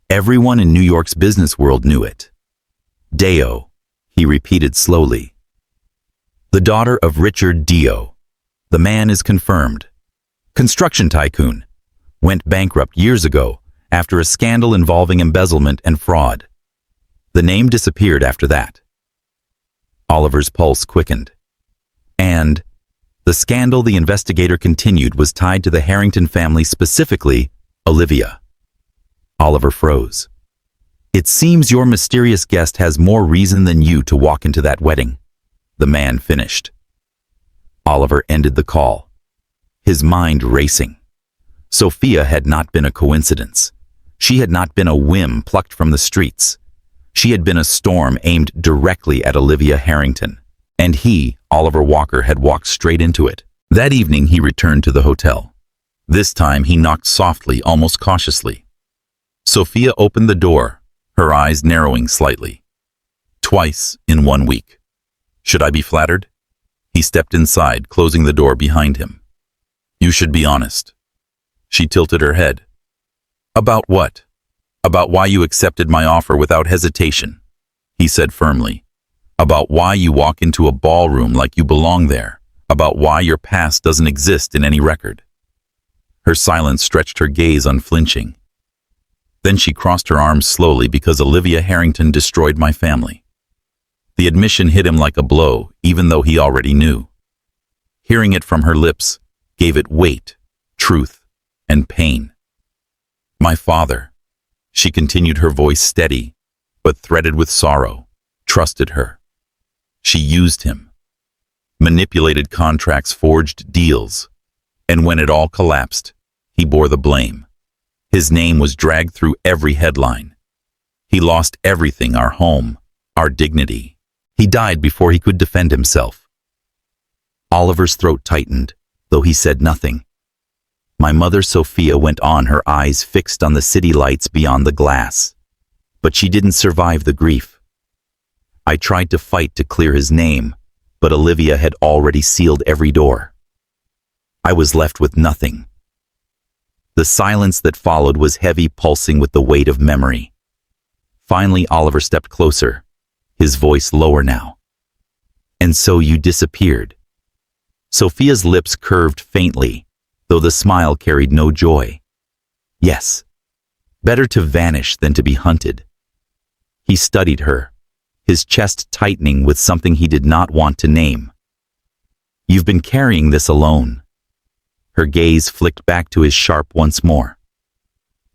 Everyone in New York's business world knew it. "Deo," he repeated slowly. "The daughter of Richard Deo. The man is confirmed. Construction tycoon. Went bankrupt years ago after a scandal involving embezzlement and fraud. The name disappeared after that." Oliver's pulse quickened. "And the scandal," the investigator continued, "was tied to the Harrington family, specifically Olivia." Oliver froze. "It seems your mysterious guest has more reason than you to walk into that wedding," the man finished. Oliver ended the call, his mind racing. Sophia had not been a coincidence. She had not been a whim plucked from the streets. She had been a storm aimed directly at Olivia Harrington. And he, Oliver Walker, had walked straight into it. That evening he returned to the hotel. This time he knocked softly, almost cautiously. Sophia opened the door, her eyes narrowing slightly. "Twice in 1 week. Should I be flattered?" He stepped inside, closing the door behind him. "You should be honest." She tilted her head. "About what?" "About why you accepted my offer without hesitation," he said firmly. "About why you walk into a ballroom like you belong there. About why your past doesn't exist in any record." Her silence stretched her gaze unflinching. Then she crossed her arms slowly. "Because Olivia Harrington destroyed my family." The admission hit him like a blow, even though he already knew. Hearing it from her lips gave it weight, truth, and pain. "My father," she continued, her voice steady, but threaded with sorrow, trusted her. She used him, manipulated contracts, forged deals, and when it all collapsed, he bore the blame. His name was dragged through every headline. He lost everything, our home, our dignity. He died before he could defend himself. Oliver's throat tightened, though he said nothing. My mother Sophia went on, her eyes fixed on the city lights beyond the glass. But she didn't survive the grief. I tried to fight to clear his name, but Olivia had already sealed every door. I was left with nothing. The silence that followed was heavy, pulsing with the weight of memory. Finally, Oliver stepped closer, his voice lower now. And so you disappeared. Sophia's lips curved faintly, though the smile carried no joy. Yes, better to vanish than to be hunted. He studied her, his chest tightening with something he did not want to name. You've been carrying this alone. Her gaze flicked back to his sharp once more.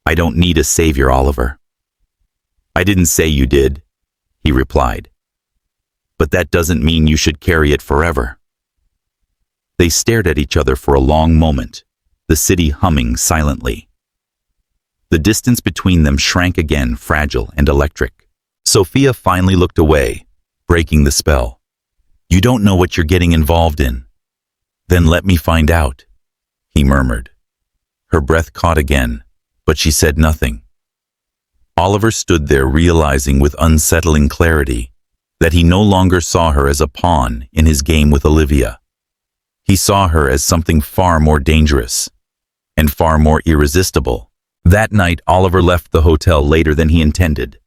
I don't need a savior, Oliver. I didn't say you did, he replied. But that doesn't mean you should carry it forever. They stared at each other for a long moment, the city humming silently. The distance between them shrank again, fragile and electric. Sophia finally looked away, breaking the spell. You don't know what you're getting involved in. Then let me find out, he murmured. Her breath caught again, but she said nothing. Oliver stood there, realizing with unsettling clarity that he no longer saw her as a pawn in his game with Olivia. He saw her as something far more dangerous and far more irresistible. That night, Oliver left the hotel later than he intended.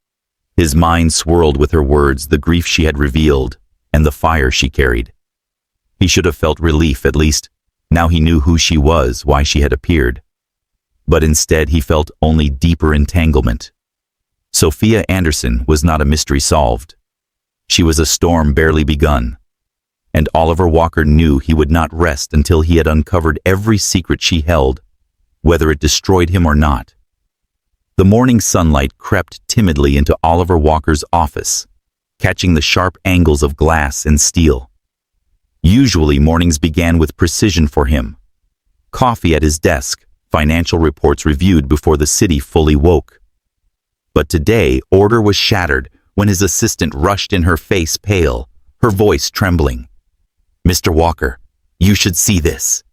His mind swirled with her words, the grief she had revealed, and the fire she carried. He should have felt relief, at least. Now he knew who she was, why she had appeared. But instead, he felt only deeper entanglement. Sophia Anderson was not a mystery solved. She was a storm barely begun. And Oliver Walker knew he would not rest until he had uncovered every secret she held, whether it destroyed him or not. The morning sunlight crept timidly into Oliver Walker's office, catching the sharp angles of glass and steel. Usually, mornings began with precision for him. Coffee at his desk, financial reports reviewed before the city fully woke. But today, order was shattered when his assistant rushed in, her face pale, her voice trembling. Mr. Walker, you should see this.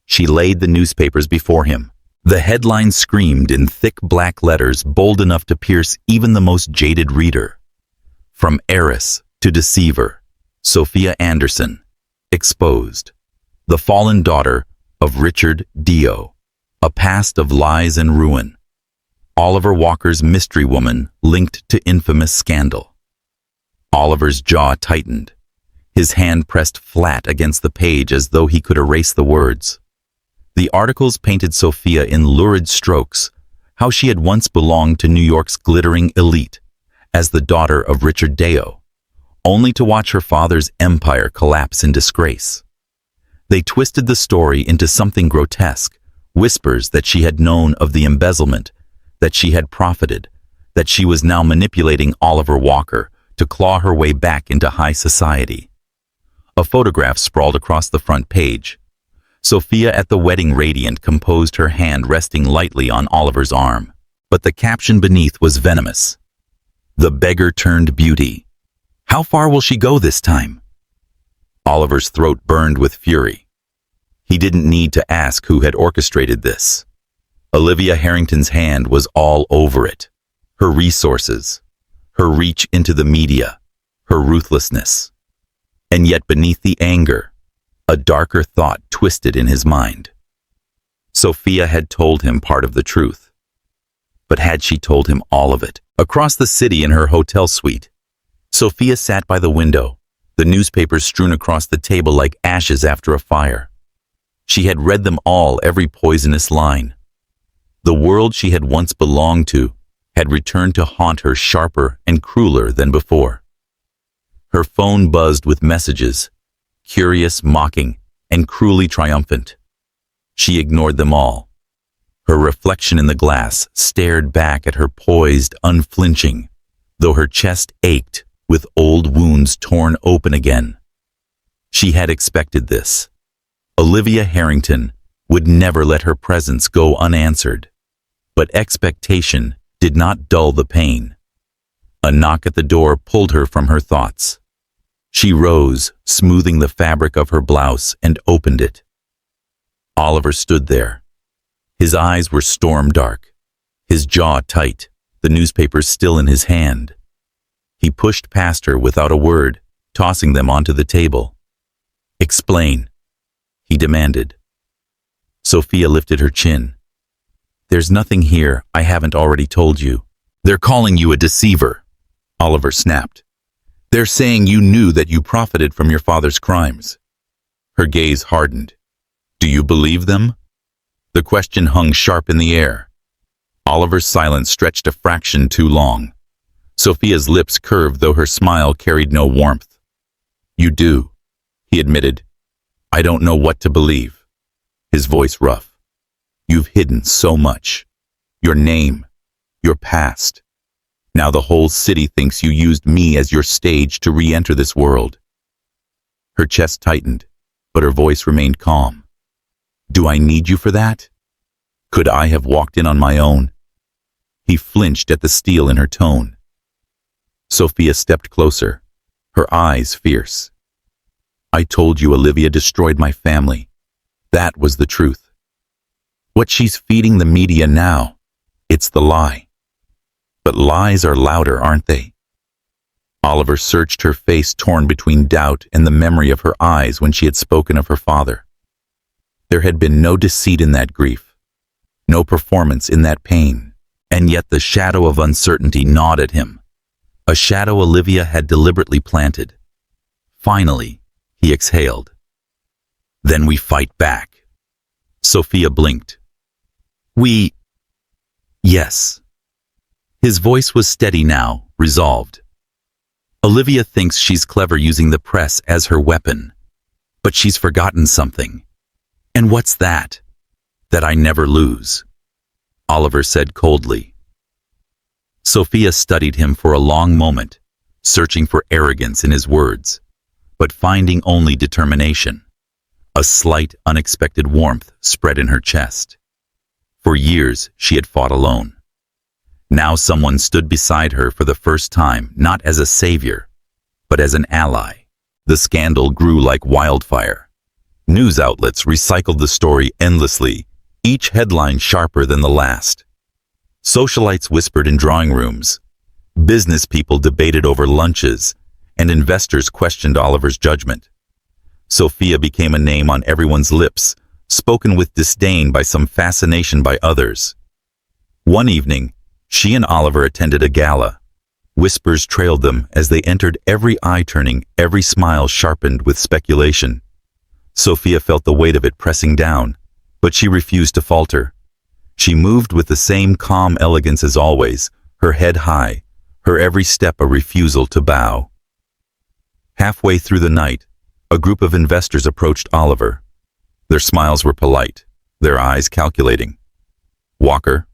She laid the newspapers before him. The headline screamed in thick black letters, bold enough to pierce even the most jaded reader. From heiress to deceiver, Sophia Anderson, exposed. The fallen daughter of Richard Dio, a past of lies and ruin. Oliver Walker's mystery woman linked to infamous scandal. Oliver's jaw tightened. His hand pressed flat against the page as though he could erase the words. The articles painted Sophia in lurid strokes, how she had once belonged to New York's glittering elite, as the daughter of Richard Dio, only to watch her father's empire collapse in disgrace. They twisted the story into something grotesque, whispers that she had known of the embezzlement, that she had profited, that she was now manipulating Oliver Walker to claw her way back into high society. A photograph sprawled across the front page. Sophia at the wedding, radiant, composed, her hand resting lightly on Oliver's arm. But the caption beneath was venomous. The beggar turned beauty. How far will she go this time? Oliver's throat burned with fury. He didn't need to ask who had orchestrated this. Olivia Harrington's hand was all over it. Her resources, her reach into the media, her ruthlessness. And yet beneath the anger, a darker thought twisted in his mind. Sophia had told him part of the truth. But had she told him all of it? Across the city in her hotel suite, Sophia sat by the window, the newspapers strewn across the table like ashes after a fire. She had read them all, every poisonous line. The world she had once belonged to had returned to haunt her, sharper and crueler than before. Her phone buzzed with messages, curious, mocking, and cruelly triumphant. She ignored them all. Her reflection in the glass stared back at her, poised, unflinching, though her chest ached with old wounds torn open again. She had expected this. Olivia Harrington would never let her presence go unanswered. But expectation did not dull the pain. A knock at the door pulled her from her thoughts. She rose, smoothing the fabric of her blouse, and opened it. Oliver stood there. His eyes were storm dark, his jaw tight, the newspapers still in his hand. He pushed past her without a word, tossing them onto the table. "Explain," he demanded. Sophia lifted her chin. "There's nothing here I haven't already told you." "They're calling you a deceiver," Oliver snapped. "They're saying you knew that you profited from your father's crimes." Her gaze hardened. "Do you believe them?" The question hung sharp in the air. Oliver's silence stretched a fraction too long. Sophia's lips curved, though her smile carried no warmth. "You do," he admitted. "I don't know what to believe." His voice rough. "You've hidden so much. Your name, your past. Now the whole city thinks you used me as your stage to re-enter this world." Her chest tightened, but her voice remained calm. "Do I need you for that? Could I have walked in on my own?" He flinched at the steel in her tone. Sophia stepped closer, her eyes fierce. "I told you Olivia destroyed my family. That was the truth. What she's feeding the media now, it's the lie. But lies are louder, aren't they?" Oliver searched her face, torn between doubt and the memory of her eyes when she had spoken of her father. There had been no deceit in that grief, no performance in that pain, and yet the shadow of uncertainty gnawed at him, a shadow Olivia had deliberately planted. Finally, he exhaled. "Then we fight back." Sophia blinked. Yes." His voice was steady now, resolved. "Olivia thinks she's clever using the press as her weapon, but she's forgotten something. And what's that? That I never lose," Oliver said coldly. Sophia studied him for a long moment, searching for arrogance in his words, but finding only determination. A slight, unexpected warmth spread in her chest. For years, she had fought alone. Now someone stood beside her for the first time, not as a savior, but as an ally. The scandal grew like wildfire. News outlets recycled the story endlessly, each headline sharper than the last. Socialites whispered in drawing rooms. Business people debated over lunches, and investors questioned Oliver's judgment. Sophia became a name on everyone's lips, spoken with disdain by some, fascination by others. One evening, she and Oliver attended a gala. Whispers trailed them as they entered, every eye turning, every smile sharpened with speculation. Sophia felt the weight of it pressing down, but she refused to falter. She moved with the same calm elegance as always, her head high, her every step a refusal to bow. Halfway through the night, a group of investors approached Oliver. Their smiles were polite, their eyes calculating. "Walker?"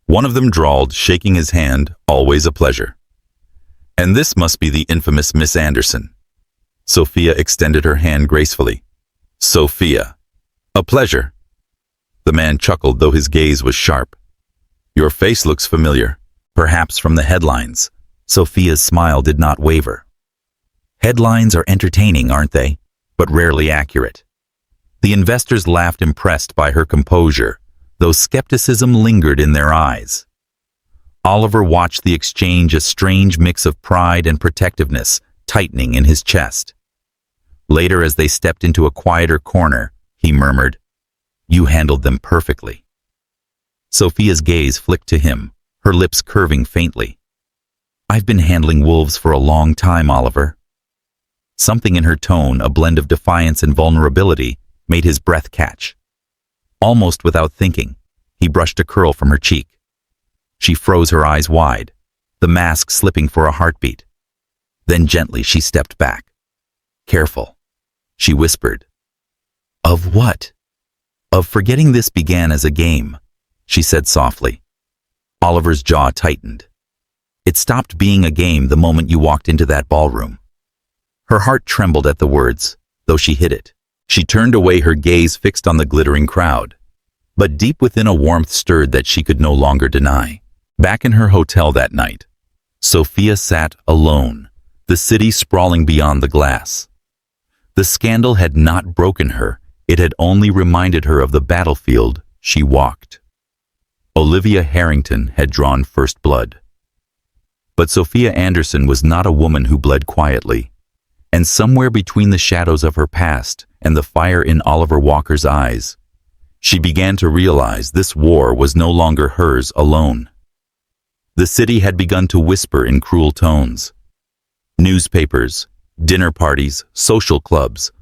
One of them drawled, shaking his hand. "Always a pleasure." "And this must be the infamous Miss Anderson." Sophia extended her hand gracefully. "Sophia, a pleasure." The man chuckled, though his gaze was sharp. "Your face looks familiar, perhaps from the headlines." Sophia's smile did not waver. "Headlines are entertaining, aren't they? But rarely accurate." The investors laughed, impressed by her composure, though skepticism lingered in their eyes. Oliver watched the exchange, a strange mix of pride and protectiveness tightening in his chest. Later, as they stepped into a quieter corner, he murmured, "You handled them perfectly." Sophia's gaze flicked to him, her lips curving faintly. "I've been handling wolves for a long time, Oliver." Something in her tone, a blend of defiance and vulnerability, made his breath catch. Almost without thinking, he brushed a curl from her cheek. She froze, her eyes wide, the mask slipping for a heartbeat. Then gently she stepped back. "Careful," she whispered. "Of what?" "Of forgetting this began as a game," she said softly. Oliver's jaw tightened. It stopped being a game the moment you walked into that ballroom. Her heart trembled at the words, though she hid it. She turned away, her gaze fixed on the glittering crowd. But deep within, a warmth stirred that she could no longer deny. Back in her hotel that night, Sophia sat alone, the city sprawling beyond the glass. The scandal had not broken her, it had only reminded her of the battlefield she walked. Olivia Harrington had drawn first blood. But Sophia Anderson was not a woman who bled quietly. And somewhere between the shadows of her past and the fire in Oliver Walker's eyes, she began to realize this war was no longer hers alone. The city had begun to whisper in cruel tones. Newspapers, dinner parties, social clubs,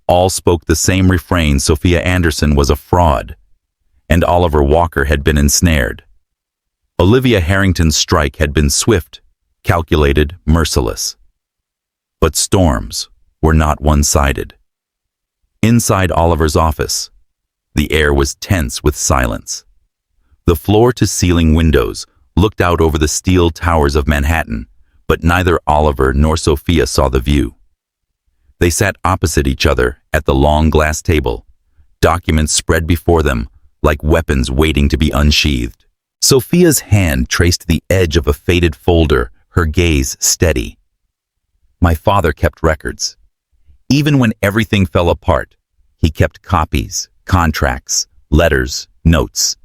all spoke the same refrain: Sophia Anderson was a fraud, and Oliver Walker had been ensnared. Olivia Harrington's strike had been swift, calculated, merciless. But storms were not one-sided. Inside Oliver's office, the air was tense with silence. The floor-to-ceiling windows looked out over the steel towers of Manhattan, but neither Oliver nor Sophia saw the view. They sat opposite each other at the long glass table, documents spread before them like weapons waiting to be unsheathed. Sophia's hand traced the edge of a faded folder, her gaze steady. My father kept records. Even when everything fell apart, he kept copies, contracts, letters, notes.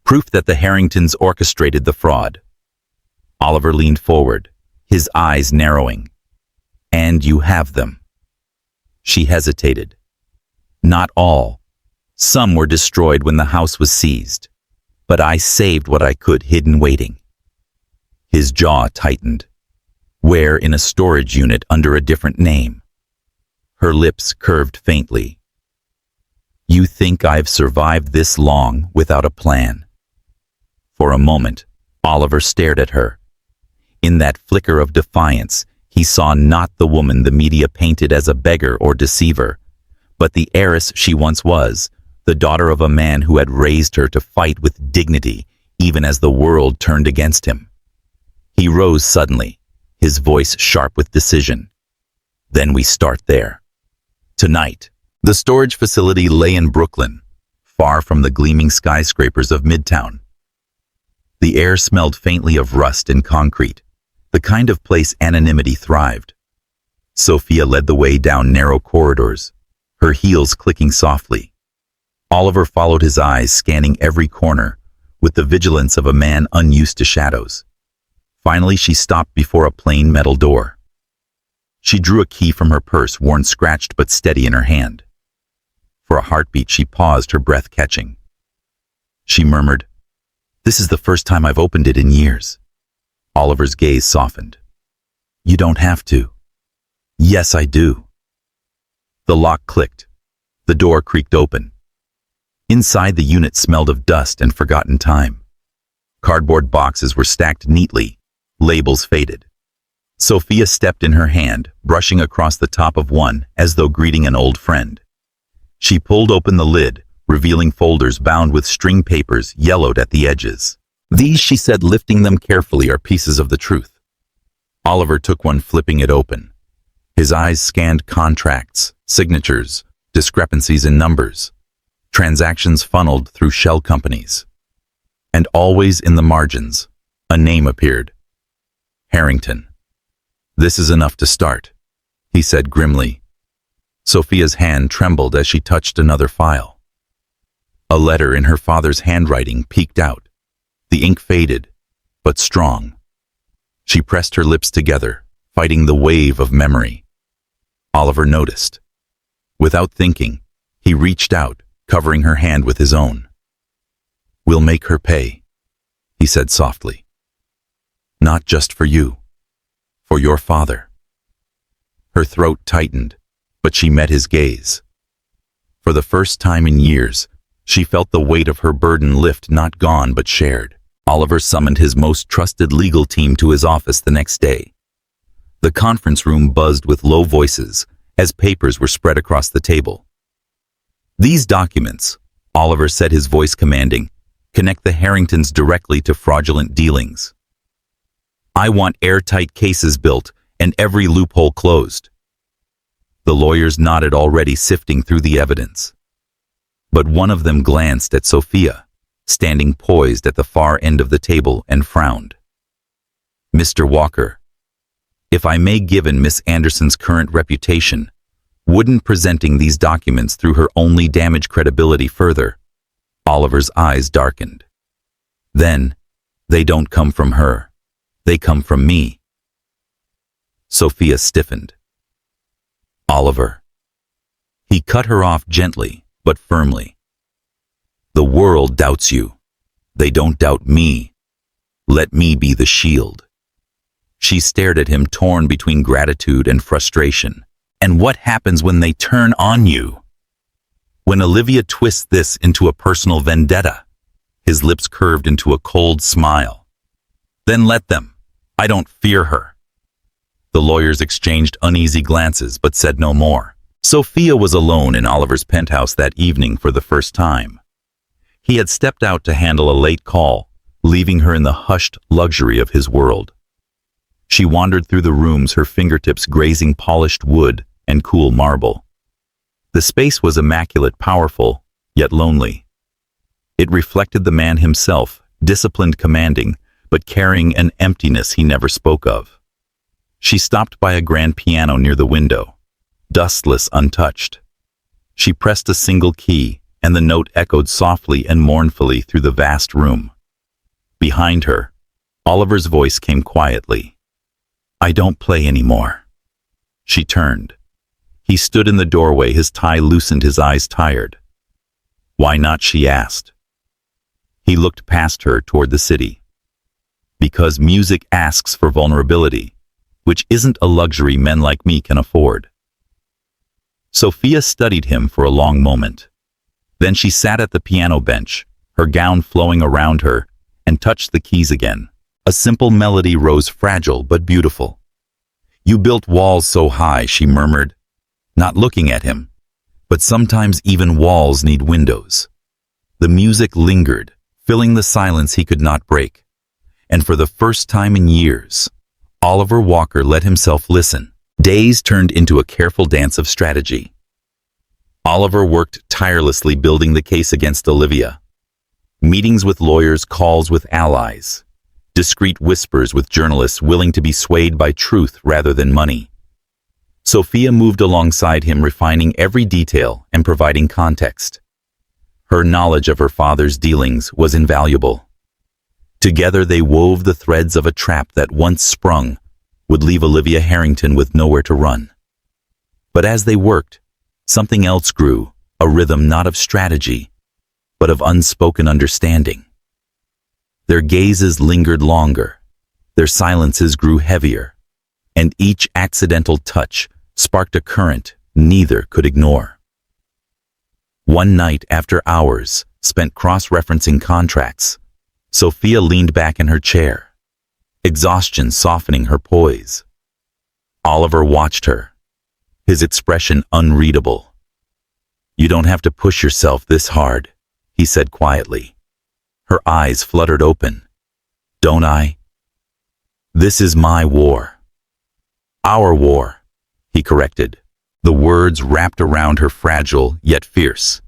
Proof that the Harringtons orchestrated the fraud. Oliver leaned forward, his eyes narrowing. And you have them. She hesitated. Not all. Some were destroyed when the house was seized. But I saved what I could, hidden waiting. His jaw tightened. Where in a storage unit under a different name. Her lips curved faintly. You think I've survived this long without a plan? For a moment, Oliver stared at her. In that flicker of defiance, he saw not the woman the media painted as a beggar or deceiver, but the heiress she once was, the daughter of a man who had raised her to fight with dignity even as the world turned against him. He rose suddenly, his voice sharp with decision. Then we start there. Tonight, the storage facility lay in Brooklyn, far from the gleaming skyscrapers of Midtown. The air smelled faintly of rust and concrete, the kind of place anonymity thrived. Sophia led the way down narrow corridors, her heels clicking softly. Oliver followed, his eyes scanning every corner with the vigilance of a man unused to shadows. Finally, she stopped before a plain metal door. She drew a key from her purse, worn scratched but steady in her hand. For a heartbeat, she paused, her breath catching. She murmured, "This is the first time I've opened it in years." Oliver's gaze softened. "You don't have to." "Yes, I do." The lock clicked. The door creaked open. Inside, the unit smelled of dust and forgotten time. Cardboard boxes were stacked neatly, labels faded. Sophia stepped in her hand, brushing across the top of one as though greeting an old friend. She pulled open the lid, revealing folders bound with string papers yellowed at the edges. "These," she said, lifting them carefully, "are pieces of the truth." Oliver took one, flipping it open. His eyes scanned contracts, signatures, discrepancies in numbers, transactions funneled through shell companies. And always in the margins, a name appeared. Harrington. "This is enough to start," he said grimly. Sophia's hand trembled as she touched another file. A letter in her father's handwriting peeked out. The ink faded, but strong. She pressed her lips together, fighting the wave of memory. Oliver noticed. Without thinking, he reached out, covering her hand with his own. "We'll make her pay," he said softly. "Not just for you, for your father." Her throat tightened, but she met his gaze. For the first time in years, she felt the weight of her burden lift, not gone but shared. Oliver summoned his most trusted legal team to his office the next day. The conference room buzzed with low voices as papers were spread across the table. "These documents," Oliver said, his voice commanding, "connect the Harringtons directly to fraudulent dealings. I want airtight cases built and every loophole closed. The lawyers nodded, already sifting through the evidence. But one of them glanced at Sophia, standing poised at the far end of the table, and frowned. Mr. Walker, if I may, given Miss Anderson's current reputation, wouldn't presenting these documents through her only damage credibility further? Oliver's eyes darkened. Then, they don't come from her. They come from me. Sophia stiffened. Oliver. He cut her off gently, but firmly. The world doubts you. They don't doubt me. Let me be the shield. She stared at him, torn between gratitude and frustration. And what happens when they turn on you? When Olivia twists this into a personal vendetta? His lips curved into a cold smile. Then let them. I don't fear her. The lawyers exchanged uneasy glances but said no more. Sophia was alone in Oliver's penthouse that evening for the first time. He had stepped out to handle a late call, leaving her in the hushed luxury of his world. She wandered through the rooms, her fingertips grazing polished wood and cool marble. The space was immaculate, powerful, yet lonely. It reflected the man himself, disciplined, commanding, but carrying an emptiness he never spoke of. She stopped by a grand piano near the window, dustless, untouched. She pressed a single key, and the note echoed softly and mournfully through the vast room. Behind her, Oliver's voice came quietly. I don't play anymore. She turned. He stood in the doorway, his tie loosened, his eyes tired. Why not? She asked. He looked past her toward the city. Because music asks for vulnerability, which isn't a luxury men like me can afford. Sophia studied him for a long moment. Then she sat at the piano bench, her gown flowing around her, and touched the keys again. A simple melody rose, fragile but beautiful. You built walls so high, she murmured, not looking at him. But sometimes even walls need windows. The music lingered, filling the silence he could not break. And for the first time in years, Oliver Walker let himself listen. Days turned into a careful dance of strategy. Oliver worked tirelessly building the case against Olivia. Meetings with lawyers, calls with allies, discreet whispers with journalists willing to be swayed by truth rather than money. Sophia moved alongside him, refining every detail and providing context. Her knowledge of her father's dealings was invaluable. Together they wove the threads of a trap that, once sprung, would leave Olivia Harrington with nowhere to run. But as they worked, something else grew, a rhythm not of strategy, but of unspoken understanding. Their gazes lingered longer, their silences grew heavier, and each accidental touch sparked a current neither could ignore. One night, after hours spent cross-referencing contracts, Sophia leaned back in her chair, exhaustion softening her poise. Oliver watched her, his expression unreadable. You don't have to push yourself this hard, he said quietly. Her eyes fluttered open. Don't I? This is my war. Our war, he corrected, the words wrapped around her, fragile yet fierce.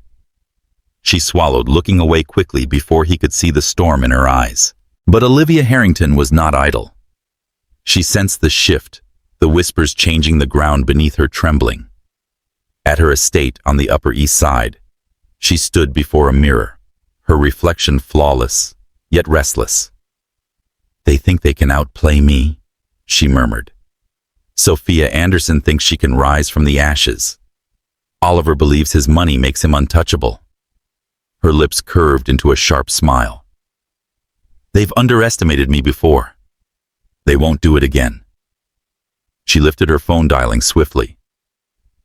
She swallowed, looking away quickly before he could see the storm in her eyes. But Olivia Harrington was not idle. She sensed the shift, the whispers changing the ground beneath her, trembling. At her estate on the Upper East Side, she stood before a mirror, her reflection flawless, yet restless. They think they can outplay me, she murmured. Sophia Anderson thinks she can rise from the ashes. Oliver believes his money makes him untouchable. Her lips curved into a sharp smile. They've underestimated me before. They won't do it again. She lifted her phone, dialing swiftly.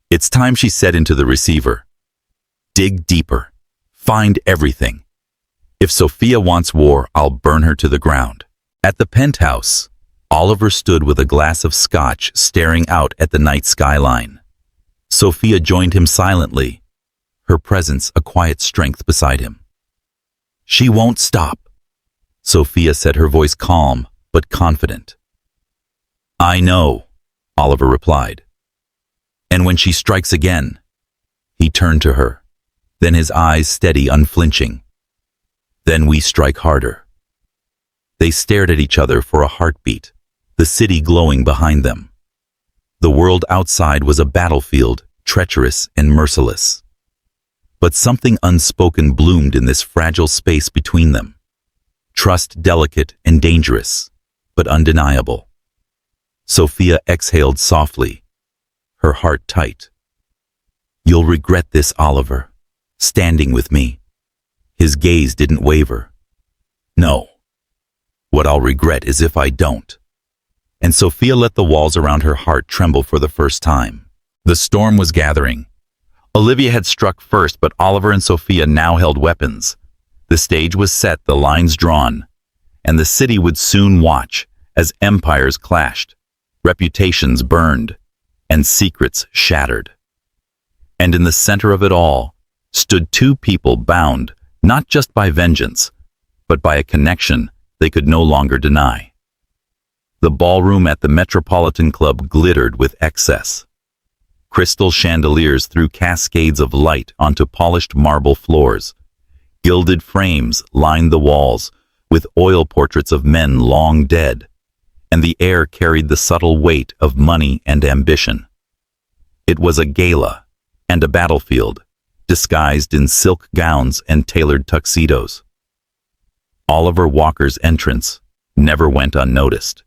It's time, she said into the receiver. Dig deeper. Find everything. If Sophia wants war, I'll burn her to the ground. At the penthouse, Oliver stood with a glass of scotch, staring out at the night skyline. Sophia joined him silently, her presence a quiet strength beside him. She won't stop, Sophia said, her voice calm but confident. I know, Oliver replied. And when she strikes again, he turned to her, then his eyes steady, unflinching. Then we strike harder. They stared at each other for a heartbeat, the city glowing behind them. The world outside was a battlefield, treacherous and merciless. But something unspoken bloomed in this fragile space between them. Trust delicate and dangerous, but undeniable. Sophia exhaled softly, her heart tight. You'll regret this, Oliver, standing with me. His gaze didn't waver. No. What I'll regret is if I don't. And Sophia let the walls around her heart tremble for the first time. The storm was gathering. Olivia had struck first, but Oliver and Sophia now held weapons. The stage was set, the lines drawn, and the city would soon watch as empires clashed, reputations burned, and secrets shattered. And in the center of it all stood two people bound not just by vengeance, but by a connection they could no longer deny. The ballroom at the Metropolitan Club glittered with excess. Crystal chandeliers threw cascades of light onto polished marble floors. Gilded frames lined the walls with oil portraits of men long dead, and the air carried the subtle weight of money and ambition. It was a gala and a battlefield, disguised in silk gowns and tailored tuxedos. Oliver Walker's entrance never went unnoticed.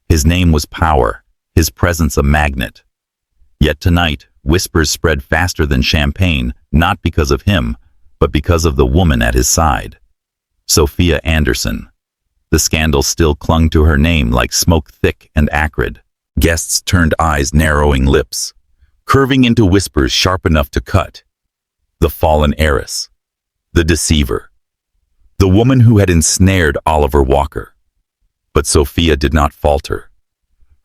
His name was power, his presence a magnet. Yet tonight, whispers spread faster than champagne, not because of him, but because of the woman at his side. Sophia Anderson. The scandal still clung to her name like smoke, thick and acrid. Guests turned eyes, narrowing lips, curving into whispers sharp enough to cut. The fallen heiress. The deceiver. The woman who had ensnared Oliver Walker. But Sophia did not falter.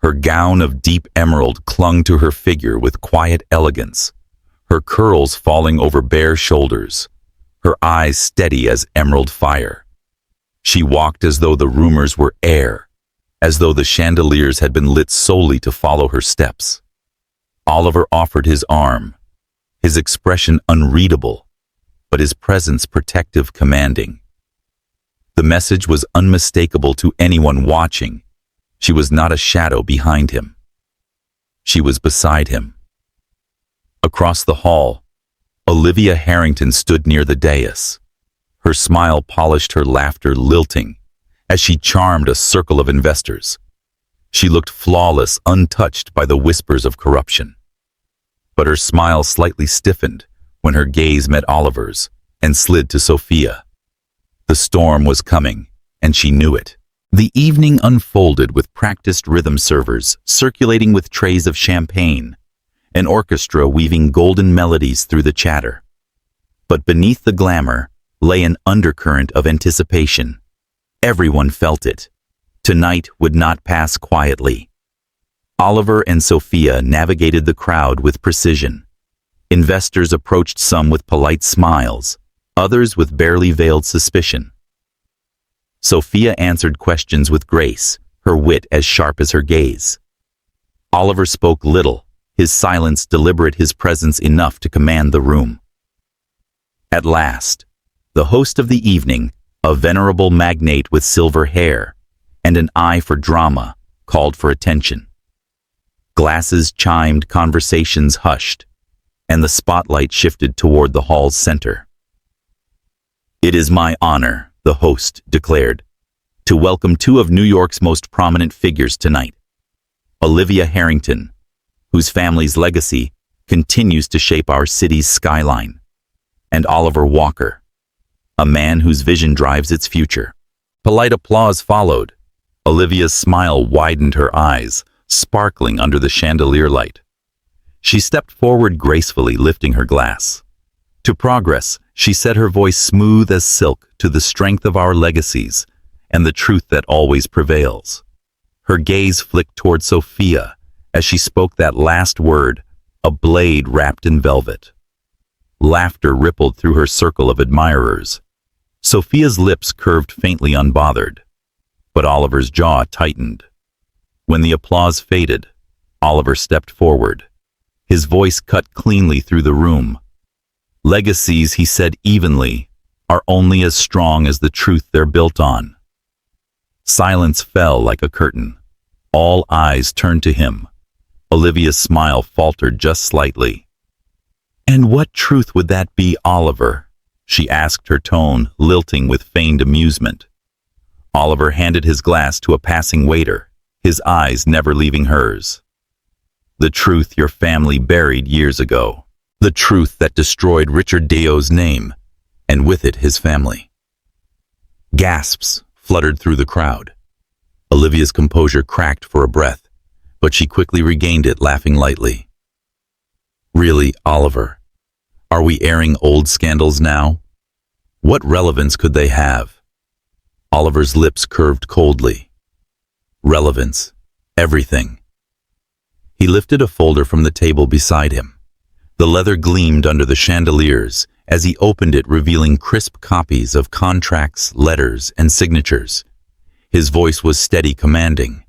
Her gown of deep emerald clung to her figure with quiet elegance, her curls falling over bare shoulders, her eyes steady as emerald fire. She walked as though the rumors were air, as though the chandeliers had been lit solely to follow her steps. Oliver offered his arm, his expression unreadable, but his presence protective, commanding. The message was unmistakable to anyone watching. She was not a shadow behind him. She was beside him. Across the hall, Olivia Harrington stood near the dais. Her smile polished, her laughter lilting, as she charmed a circle of investors. She looked flawless, untouched by the whispers of corruption. But her smile slightly stiffened when her gaze met Oliver's and slid to Sophia. The storm was coming, and she knew it. The evening unfolded with practiced rhythm servers circulating with trays of champagne, an orchestra weaving golden melodies through the chatter. But beneath the glamour lay an undercurrent of anticipation. Everyone felt it. Tonight would not pass quietly. Oliver and Sophia navigated the crowd with precision. Investors approached, some with polite smiles, others with barely veiled suspicion. Sophia answered questions with grace, her wit as sharp as her gaze. Oliver spoke little, his silence deliberate, his presence enough to command the room. At last, the host of the evening, a venerable magnate with silver hair and an eye for drama, called for attention. Glasses chimed, conversations hushed, and the spotlight shifted toward the hall's center. "It is my honor," the host declared, "to welcome two of New York's most prominent figures tonight. Olivia Harrington, whose family's legacy continues to shape our city's skyline, and Oliver Walker, a man whose vision drives its future." Polite applause followed. Olivia's smile widened, her eyes sparkling under the chandelier light. She stepped forward gracefully, lifting her glass. "To progress," she said, her voice smooth as silk, "to the strength of our legacies and the truth that always prevails." Her gaze flicked toward Sophia as she spoke that last word, a blade wrapped in velvet. Laughter rippled through her circle of admirers. Sophia's lips curved faintly, unbothered, but Oliver's jaw tightened. When the applause faded, Oliver stepped forward. His voice cut cleanly through the room. Legacies, he said evenly, are only as strong as the truth they're built on. Silence fell like a curtain. All eyes turned to him. Olivia's smile faltered just slightly. "And what truth would that be, Oliver?" she asked, her tone lilting with feigned amusement. Oliver handed his glass to a passing waiter, his eyes never leaving hers. "The truth your family buried years ago. The truth that destroyed Richard Deo's name, and with it his family." Gasps fluttered through the crowd. Olivia's composure cracked for a breath, but she quickly regained it, laughing lightly. "Really, Oliver? Are we airing old scandals now? What relevance could they have?" Oliver's lips curved coldly. "Relevance. Everything." He lifted a folder from the table beside him. The leather gleamed under the chandeliers as he opened it, revealing crisp copies of contracts, letters, and signatures. His voice was steady, commanding.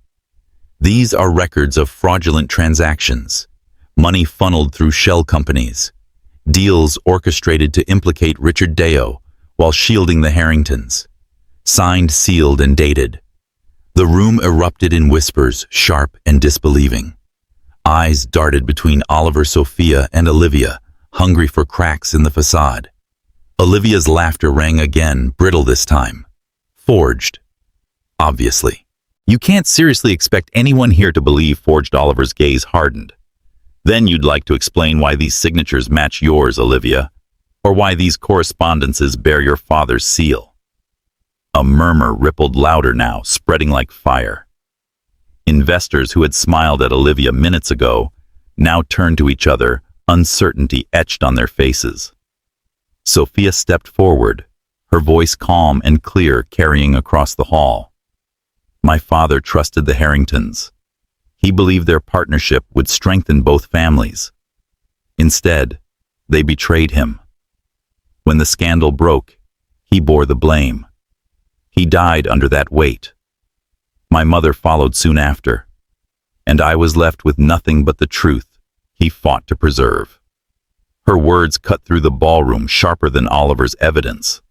"These are records of fraudulent transactions, money funneled through shell companies, deals orchestrated to implicate Richard Deo while shielding the Harringtons. Signed, sealed, and dated." The room erupted in whispers, sharp and disbelieving. Eyes darted between Oliver, Sophia, and Olivia, hungry for cracks in the facade. Olivia's laughter rang again, brittle this time. "Forged. Obviously. You can't seriously expect anyone here to believe forged." Oliver's gaze hardened. "Then you'd like to explain why these signatures match yours, Olivia, or why these correspondences bear your father's seal." A murmur rippled louder now, spreading like fire. Investors who had smiled at Olivia minutes ago now turned to each other, uncertainty etched on their faces. Sophia stepped forward, her voice calm and clear, carrying across the hall. "My father trusted the Harringtons. He believed their partnership would strengthen both families. Instead, they betrayed him. When the scandal broke, he bore the blame. He died under that weight. My mother followed soon after, and I was left with nothing but the truth he fought to preserve." Her words cut through the ballroom, sharper than Oliver's evidence.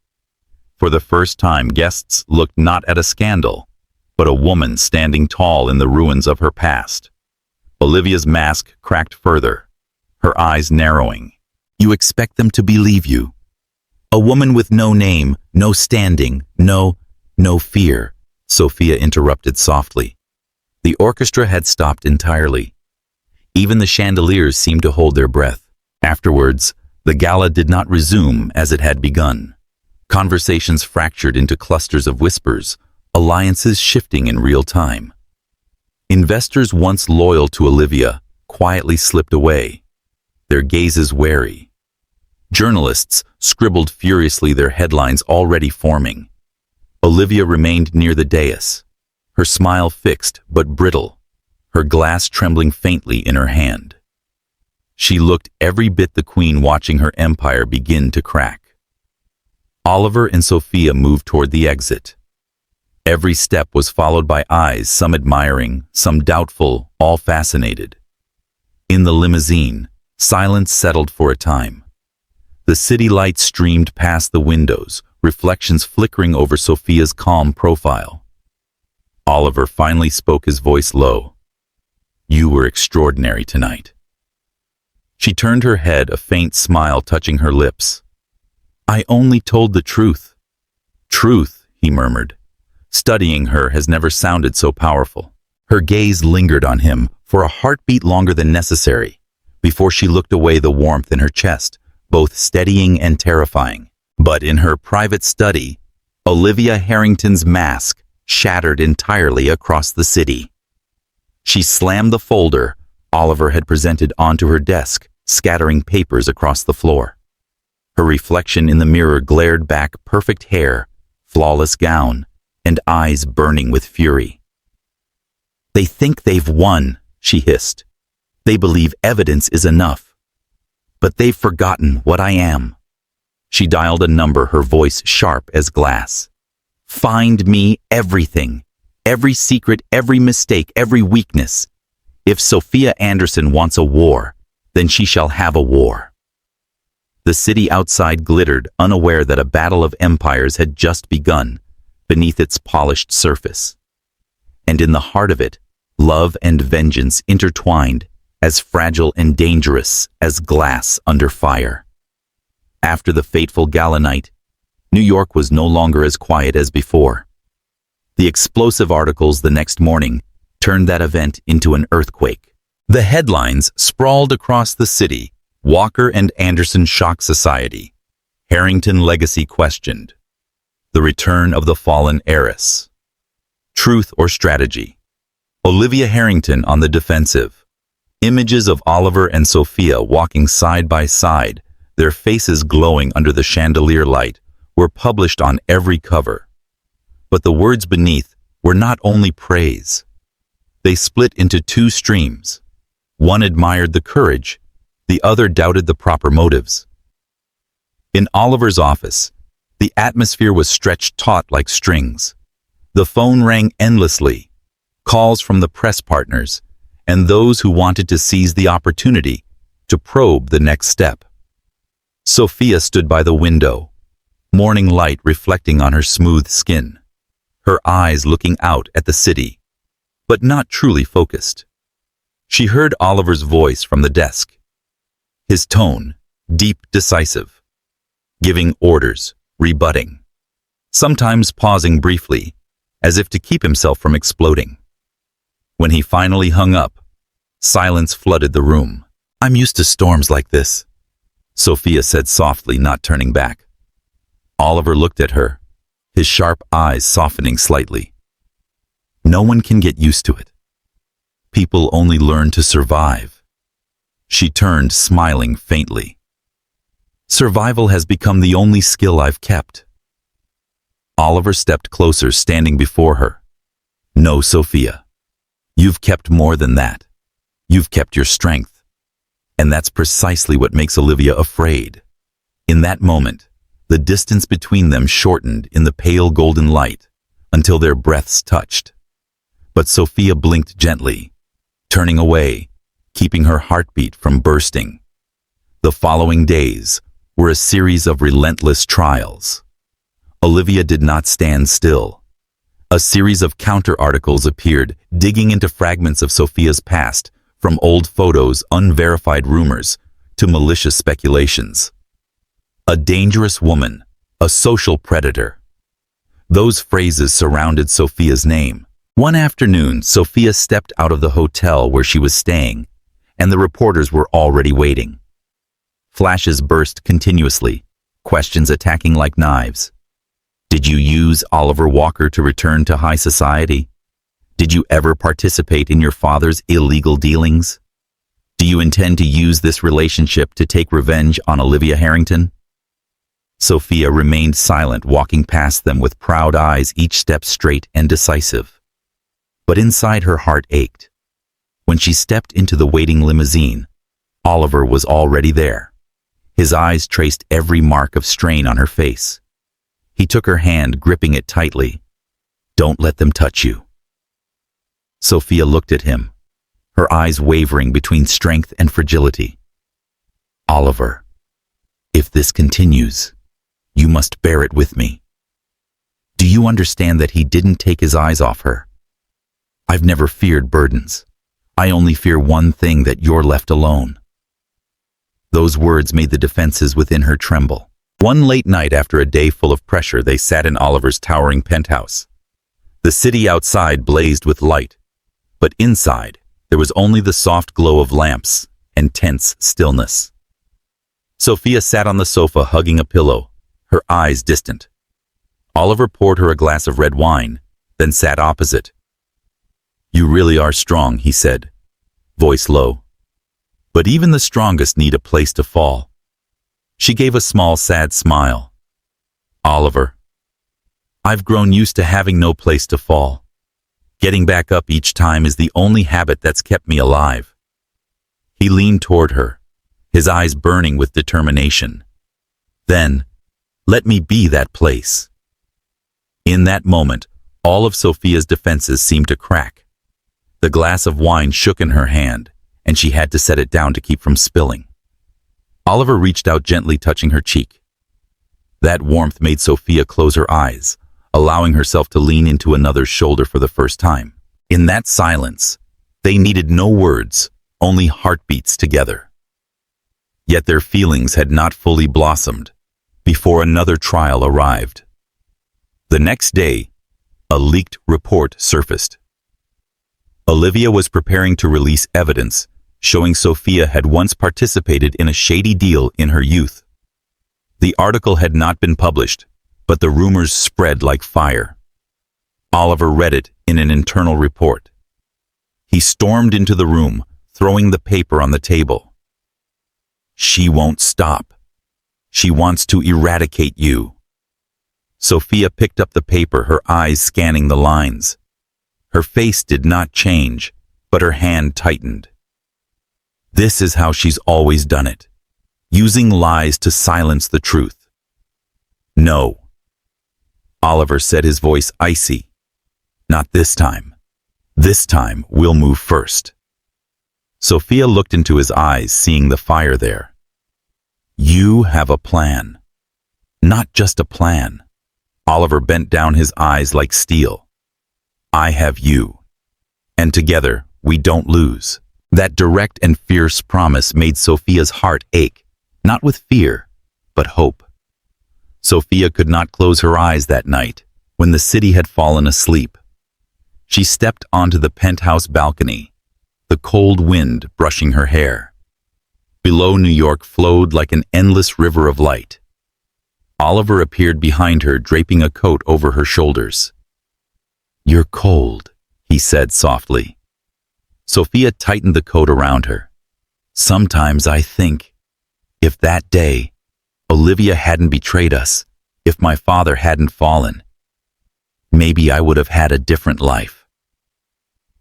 For the first time, guests looked not at a scandal, but a woman standing tall in the ruins of her past. Olivia's mask cracked further, her eyes narrowing. "You expect them to believe you? A woman with no name, no standing, no fear," Sophia interrupted softly. The orchestra had stopped entirely. Even the chandeliers seemed to hold their breath. Afterwards, the gala did not resume as it had begun. Conversations fractured into clusters of whispers, alliances shifting in real time. Investors once loyal to Olivia quietly slipped away, their gazes wary. Journalists scribbled furiously, their headlines already forming. Olivia remained near the dais, her smile fixed but brittle, her glass trembling faintly in her hand. She looked every bit the queen, watching her empire begin to crack. Oliver and Sophia moved toward the exit. Every step was followed by eyes, some admiring, some doubtful, all fascinated. In the limousine, silence settled for a time. The city lights streamed past the windows, reflections flickering over Sophia's calm profile. Oliver finally spoke, his voice low. "You were extraordinary tonight." She turned her head, a faint smile touching her lips. "I only told the truth." "Truth," he murmured. Studying her has never sounded so powerful. Her gaze lingered on him for a heartbeat longer than necessary, before she looked away, the warmth in her chest both steadying and terrifying. But in her private study, Olivia Harrington's mask shattered entirely across the city. She slammed the folder Oliver had presented onto her desk, scattering papers across the floor. Her reflection in the mirror glared back, perfect hair, flawless gown, and eyes burning with fury. "They think they've won," she hissed. "They believe evidence is enough. But they've forgotten what I am." She dialed a number, her voice sharp as glass. "Find me everything. Every secret, every mistake, every weakness. If Sophia Anderson wants a war, then she shall have a war. The city outside glittered, unaware that a battle of empires had just begun beneath its polished surface. And in the heart of it, love and vengeance intertwined, as fragile and dangerous as glass under fire. After the fateful gala night, New York was no longer as quiet as before. The explosive articles the next morning turned that event into an earthquake. The headlines sprawled across the city: Walker and Anderson shock society. Harrington legacy questioned. The return of the fallen heiress. Truth or strategy? Olivia Harrington on the defensive. Images of Oliver and Sophia walking side by side, their faces glowing under the chandelier light, were published on every cover. But the words beneath were not only praise. They split into two streams. One admired the courage, the other doubted the proper motives. In Oliver's office, the atmosphere was stretched taut like strings. The phone rang endlessly, calls from the press partners, and those who wanted to seize the opportunity to probe the next step. Sophia stood by the window, morning light reflecting on her smooth skin, her eyes looking out at the city, but not truly focused. She heard Oliver's voice from the desk, his tone deep, decisive, giving orders, rebutting, sometimes pausing briefly, as if to keep himself from exploding. When he finally hung up, silence flooded the room. "I'm used to storms like this," Sophia said softly, not turning back. Oliver looked at her, his sharp eyes softening slightly. "No one can get used to it. People only learn to survive." She turned, smiling faintly. "Survival has become the only skill I've kept." Oliver stepped closer, standing before her. "No, Sophia. You've kept more than that. You've kept your strength. And that's precisely what makes Olivia afraid." In that moment, the distance between them shortened in the pale golden light until their breaths touched. But Sophia blinked gently, turning away, keeping her heartbeat from bursting. The following days were a series of relentless trials. Olivia did not stand still. A series of counter-articles appeared, digging into fragments of Sophia's past, from old photos, unverified rumors, to malicious speculations. A dangerous woman, a social predator. Those phrases surrounded Sophia's name. One afternoon, Sophia stepped out of the hotel where she was staying, and the reporters were already waiting. Flashes burst continuously, questions attacking like knives. Did you use Oliver Walker to return to high society? Did you ever participate in your father's illegal dealings? Do you intend to use this relationship to take revenge on Olivia Harrington? Sophia remained silent, walking past them with proud eyes, each step straight and decisive. But inside her heart ached. When she stepped into the waiting limousine, Oliver was already there. His eyes traced every mark of strain on her face. He took her hand, gripping it tightly. "Don't let them touch you." Sophia looked at him, her eyes wavering between strength and fragility. "Oliver, if this continues, you must bear it with me. Do you understand that he didn't take his eyes off her? I've never feared burdens. I only fear one thing, that you're left alone." Those words made the defenses within her tremble. One late night, after a day full of pressure, they sat in Oliver's towering penthouse. The city outside blazed with light, but inside there was only the soft glow of lamps and tense stillness. Sophia sat on the sofa, hugging a pillow, her eyes distant. Oliver poured her a glass of red wine, then sat opposite. "You really are strong," he said, voice low. "But even the strongest need a place to fall." She gave a small, sad smile. "Oliver, I've grown used to having no place to fall. Getting back up each time is the only habit that's kept me alive." He leaned toward her, his eyes burning with determination. "Then, let me be that place." In that moment, All of Sophia's defenses seemed to crack. The glass of wine shook in her hand, and she had to set it down to keep from spilling. Oliver reached out, gently touching her cheek. That warmth made Sophia close her eyes, allowing herself to lean into another's shoulder for the first time. In that silence, they needed no words, only heartbeats together. Yet their feelings had not fully blossomed before another trial arrived. The next day, a leaked report surfaced. Olivia was preparing to release evidence showing Sophia had once participated in a shady deal in her youth. The article had not been published, but the rumors spread like fire. Oliver read it in an internal report. He stormed into the room, throwing the paper on the table. "She won't stop. She wants to eradicate you." Sophia picked up the paper, her eyes scanning the lines. Her face did not change, but her hand tightened. This is how she's always done it, using lies to silence the truth. "No," Oliver said, his voice icy. "Not this time. This time we'll move first." Sophia looked into his eyes, seeing the fire there. "You have a plan." "Not just a plan." Oliver bent down, his eyes like steel. "I have you. And together, we don't lose." That direct and fierce promise made Sophia's heart ache, not with fear, but hope. Sophia could not close her eyes that night, when the city had fallen asleep. She stepped onto the penthouse balcony, the cold wind brushing her hair. Below, New York flowed like an endless river of light. Oliver appeared behind her, draping a coat over her shoulders. "You're cold," he said softly. Sophia tightened the coat around her. "Sometimes I think, if that day, Olivia hadn't betrayed us, if my father hadn't fallen, maybe I would have had a different life."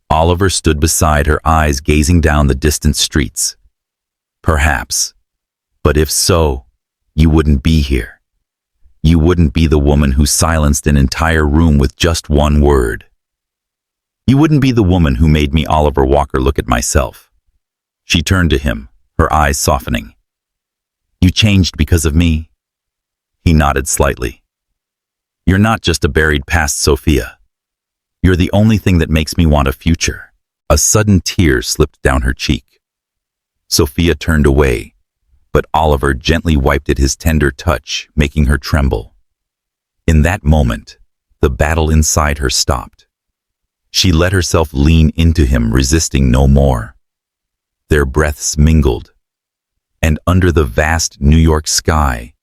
Oliver stood beside her, eyes gazing down the distant streets. "Perhaps. But if so, you wouldn't be here. You wouldn't be the woman who silenced an entire room with just one word. You wouldn't be the woman who made me, Oliver Walker, look at myself." She turned to him, her eyes softening. "You changed because of me?" He nodded slightly. "You're not just a buried past, Sophia. You're the only thing that makes me want a future." A sudden tear slipped down her cheek. Sophia turned away, but Oliver gently wiped at his tender touch, making her tremble. In that moment, the battle inside her stopped. She let herself lean into him, resisting no more. Their breaths mingled, and under the vast New York sky,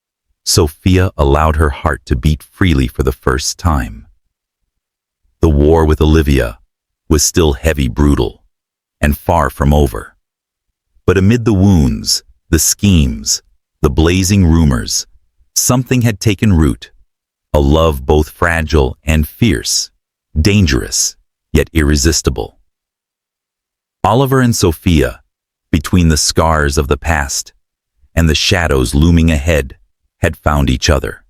Sophia allowed her heart to beat freely for the first time. The war with Olivia was still heavy, brutal, and far from over. But amid the wounds, the schemes, the blazing rumors, something had taken root, a love both fragile and fierce, dangerous, yet irresistible. Oliver and Sophia, between the scars of the past and the shadows looming ahead, had found each other,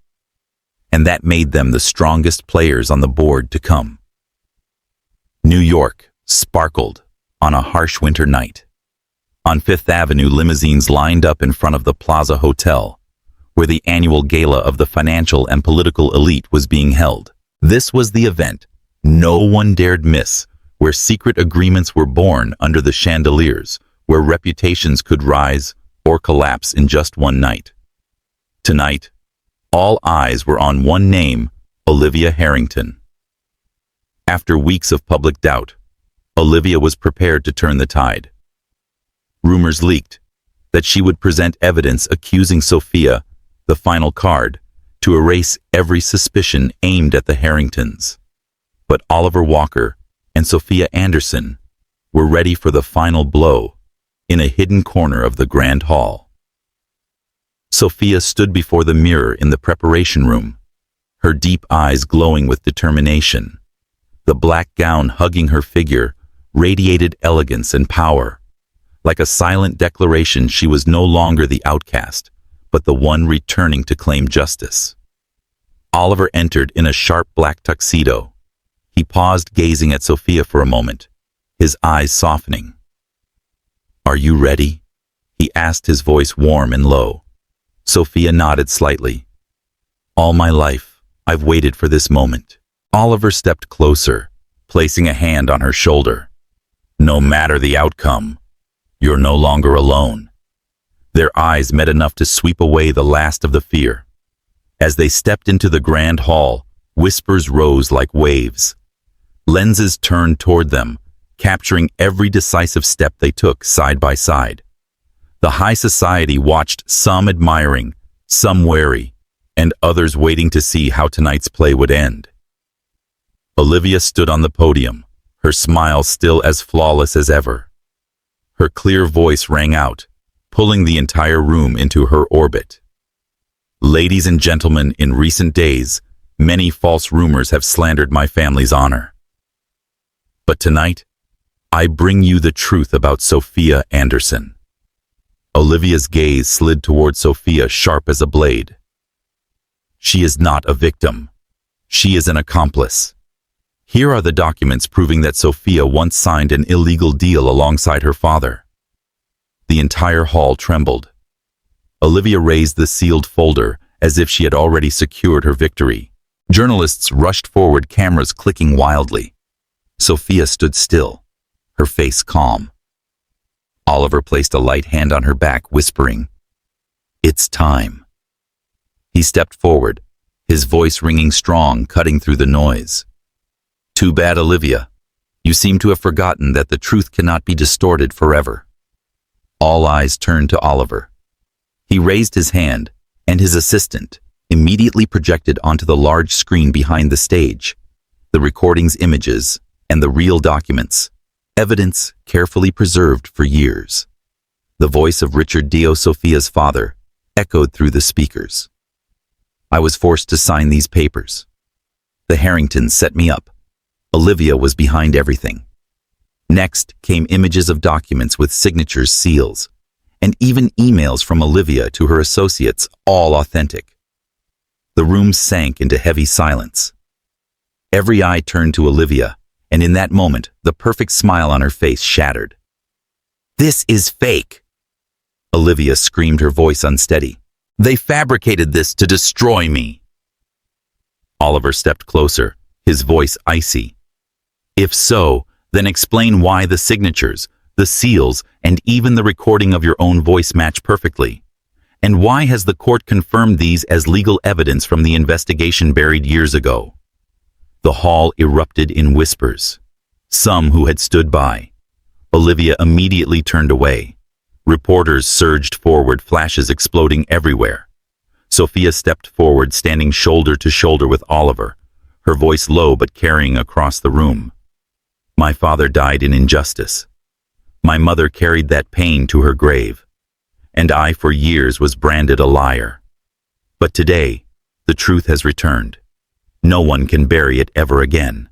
and that made them the strongest players on the board to come. New York sparkled on a harsh winter night. On Fifth Avenue, limousines lined up in front of the Plaza Hotel, where the annual gala of the financial and political elite was being held. This was the event no one dared miss, where secret agreements were born under the chandeliers, where reputations could rise or collapse in just one night. Tonight, all eyes were on one name, Olivia Harrington. After weeks of public doubt, Olivia was prepared to turn the tide. Rumors leaked that she would present evidence accusing Sophia, the final card, to erase every suspicion aimed at the Harringtons. But Oliver Walker and Sophia Anderson were ready for the final blow in a hidden corner of the grand hall. Sophia stood before the mirror in the preparation room, her deep eyes glowing with determination. The black gown hugging her figure radiated elegance and power. Like a silent declaration, she was no longer the outcast, but the one returning to claim justice. Oliver entered in a sharp black tuxedo, He paused, gazing at Sophia for a moment, his eyes softening. "Are you ready?" he asked, his voice warm and low. Sophia nodded slightly. "All my life, I've waited for this moment." Oliver stepped closer, placing a hand on her shoulder. "No matter the outcome, you're no longer alone." Their eyes met enough to sweep away the last of the fear. As they stepped into the grand hall, whispers rose like waves. Lenses turned toward them, capturing every decisive step they took side by side. The high society watched, some admiring, some wary, and others waiting to see how tonight's play would end. Olivia stood on the podium, her smile still as flawless as ever. Her clear voice rang out, pulling the entire room into her orbit. "Ladies and gentlemen, in recent days, many false rumors have slandered my family's honor. But tonight, I bring you the truth about Sophia Anderson." Olivia's gaze slid toward Sophia, sharp as a blade. "She is not a victim. She is an accomplice. Here are the documents proving that Sophia once signed an illegal deal alongside her father." The entire hall trembled. Olivia raised the sealed folder as if she had already secured her victory. Journalists rushed forward, cameras clicking wildly. Sophia stood still, her face calm. Oliver placed a light hand on her back, whispering, "It's time." He stepped forward, his voice ringing strong, cutting through the noise. "Too bad, Olivia. You seem to have forgotten that the truth cannot be distorted forever." All eyes turned to Oliver. He raised his hand, and his assistant immediately projected onto the large screen behind the stage the recordings, images, and the real documents, evidence carefully preserved for years. The voice of Richard Dio, Sophia's father, echoed through the speakers. "I was forced to sign these papers. The Harringtons set me up. Olivia was behind everything." Next came images of documents with signatures, seals, and even emails from Olivia to her associates, all authentic. The room sank into heavy silence. Every eye turned to Olivia, and in that moment, the perfect smile on her face shattered. "This is fake!" Olivia screamed, her voice unsteady. "They fabricated this to destroy me!" Oliver stepped closer, his voice icy. "If so, then explain why the signatures, the seals, and even the recording of your own voice match perfectly. And why has the court confirmed these as legal evidence from the investigation buried years ago?" The hall erupted in whispers. Some who had stood by. Olivia immediately turned away. Reporters surged forward, flashes exploding everywhere. Sophia stepped forward, standing shoulder to shoulder with Oliver, her voice low but carrying across the room. "My father died in injustice. My mother carried that pain to her grave, and I for years was branded a liar. But today, the truth has returned. No one can bury it ever again."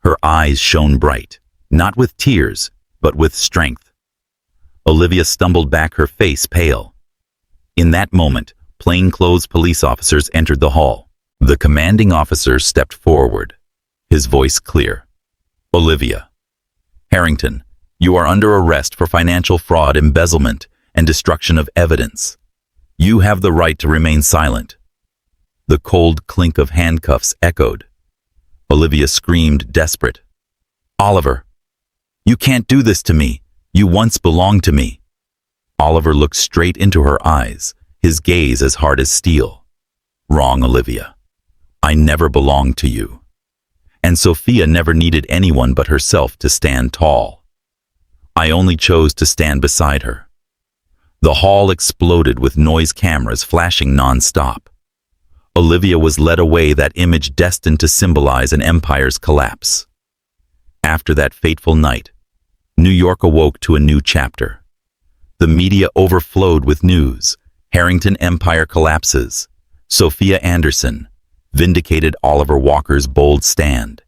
Her eyes shone bright, not with tears, but with strength. Olivia stumbled back, her face pale. In that moment, plainclothes police officers entered the hall. The commanding officer stepped forward, his voice clear. "Olivia Harrington, you are under arrest for financial fraud, embezzlement, and destruction of evidence. You have the right to remain silent." The cold clink of handcuffs echoed. Olivia screamed, desperate. "Oliver, you can't do this to me. You once belonged to me." Oliver looked straight into her eyes, his gaze as hard as steel. "Wrong, Olivia. I never belonged to you. And Sophia never needed anyone but herself to stand tall. I only chose to stand beside her." The hall exploded with noise, cameras flashing non-stop. Olivia was led away, that image destined to symbolize an empire's collapse. After that fateful night, New York awoke to a new chapter. The media overflowed with news. Harrington empire collapses. Sophia Anderson vindicated Oliver Walker's bold stand.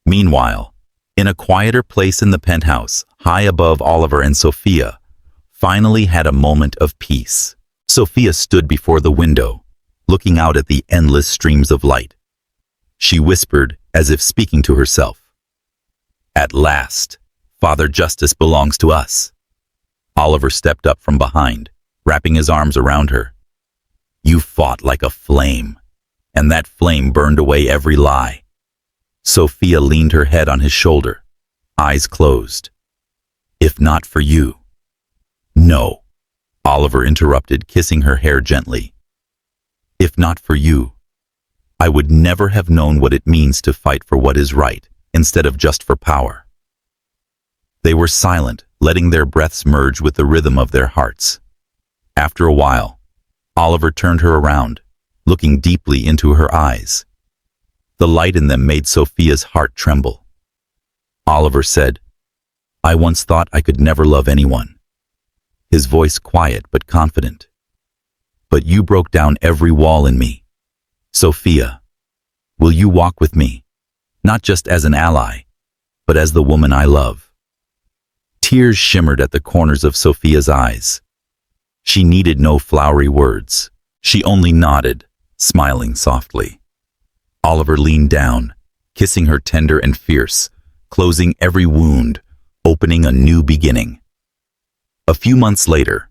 Meanwhile, in a quieter place in the penthouse, high above Oliver and Sophia, finally had a moment of peace. Sophia stood before the window, looking out at the endless streams of light. She whispered as if speaking to herself. At last, Father Justice belongs to us. Oliver stepped up from behind, wrapping his arms around her. You fought like a flame, and that flame burned away every lie. Sophia leaned her head on his shoulder, eyes closed. If not for you. No, Oliver interrupted, kissing her hair gently. If not for you, I would never have known what it means to fight for what is right, instead of just for power. They were silent, letting their breaths merge with the rhythm of their hearts. After a while, Oliver turned her around, looking deeply into her eyes. The light in them made Sophia's heart tremble. Oliver said, I once thought I could never love anyone. His voice quiet but confident. But you broke down every wall in me. Sophia, will you walk with me, not just as an ally, but as the woman I love? Tears shimmered at the corners of Sophia's eyes. She needed no flowery words. She only nodded, smiling softly. Oliver leaned down, kissing her tender and fierce, closing every wound, opening a new beginning. A few months later,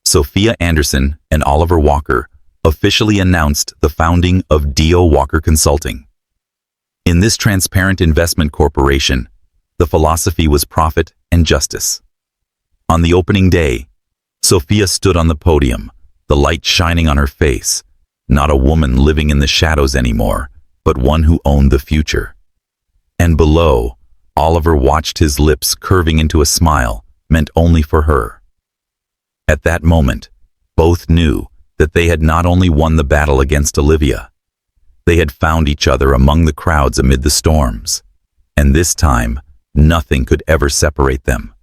Sophia Anderson and Oliver Walker officially announced the founding of D.O. Walker Consulting. In this transparent investment corporation, the philosophy was profit and justice. On the opening day, Sophia stood on the podium, the light shining on her face, not a woman living in the shadows anymore, but one who owned the future. And below, Oliver watched, his lips curving into a smile meant only for her. At that moment, both knew that they had not only won the battle against Olivia, they had found each other among the crowds amid the storms, and this time, nothing could ever separate them.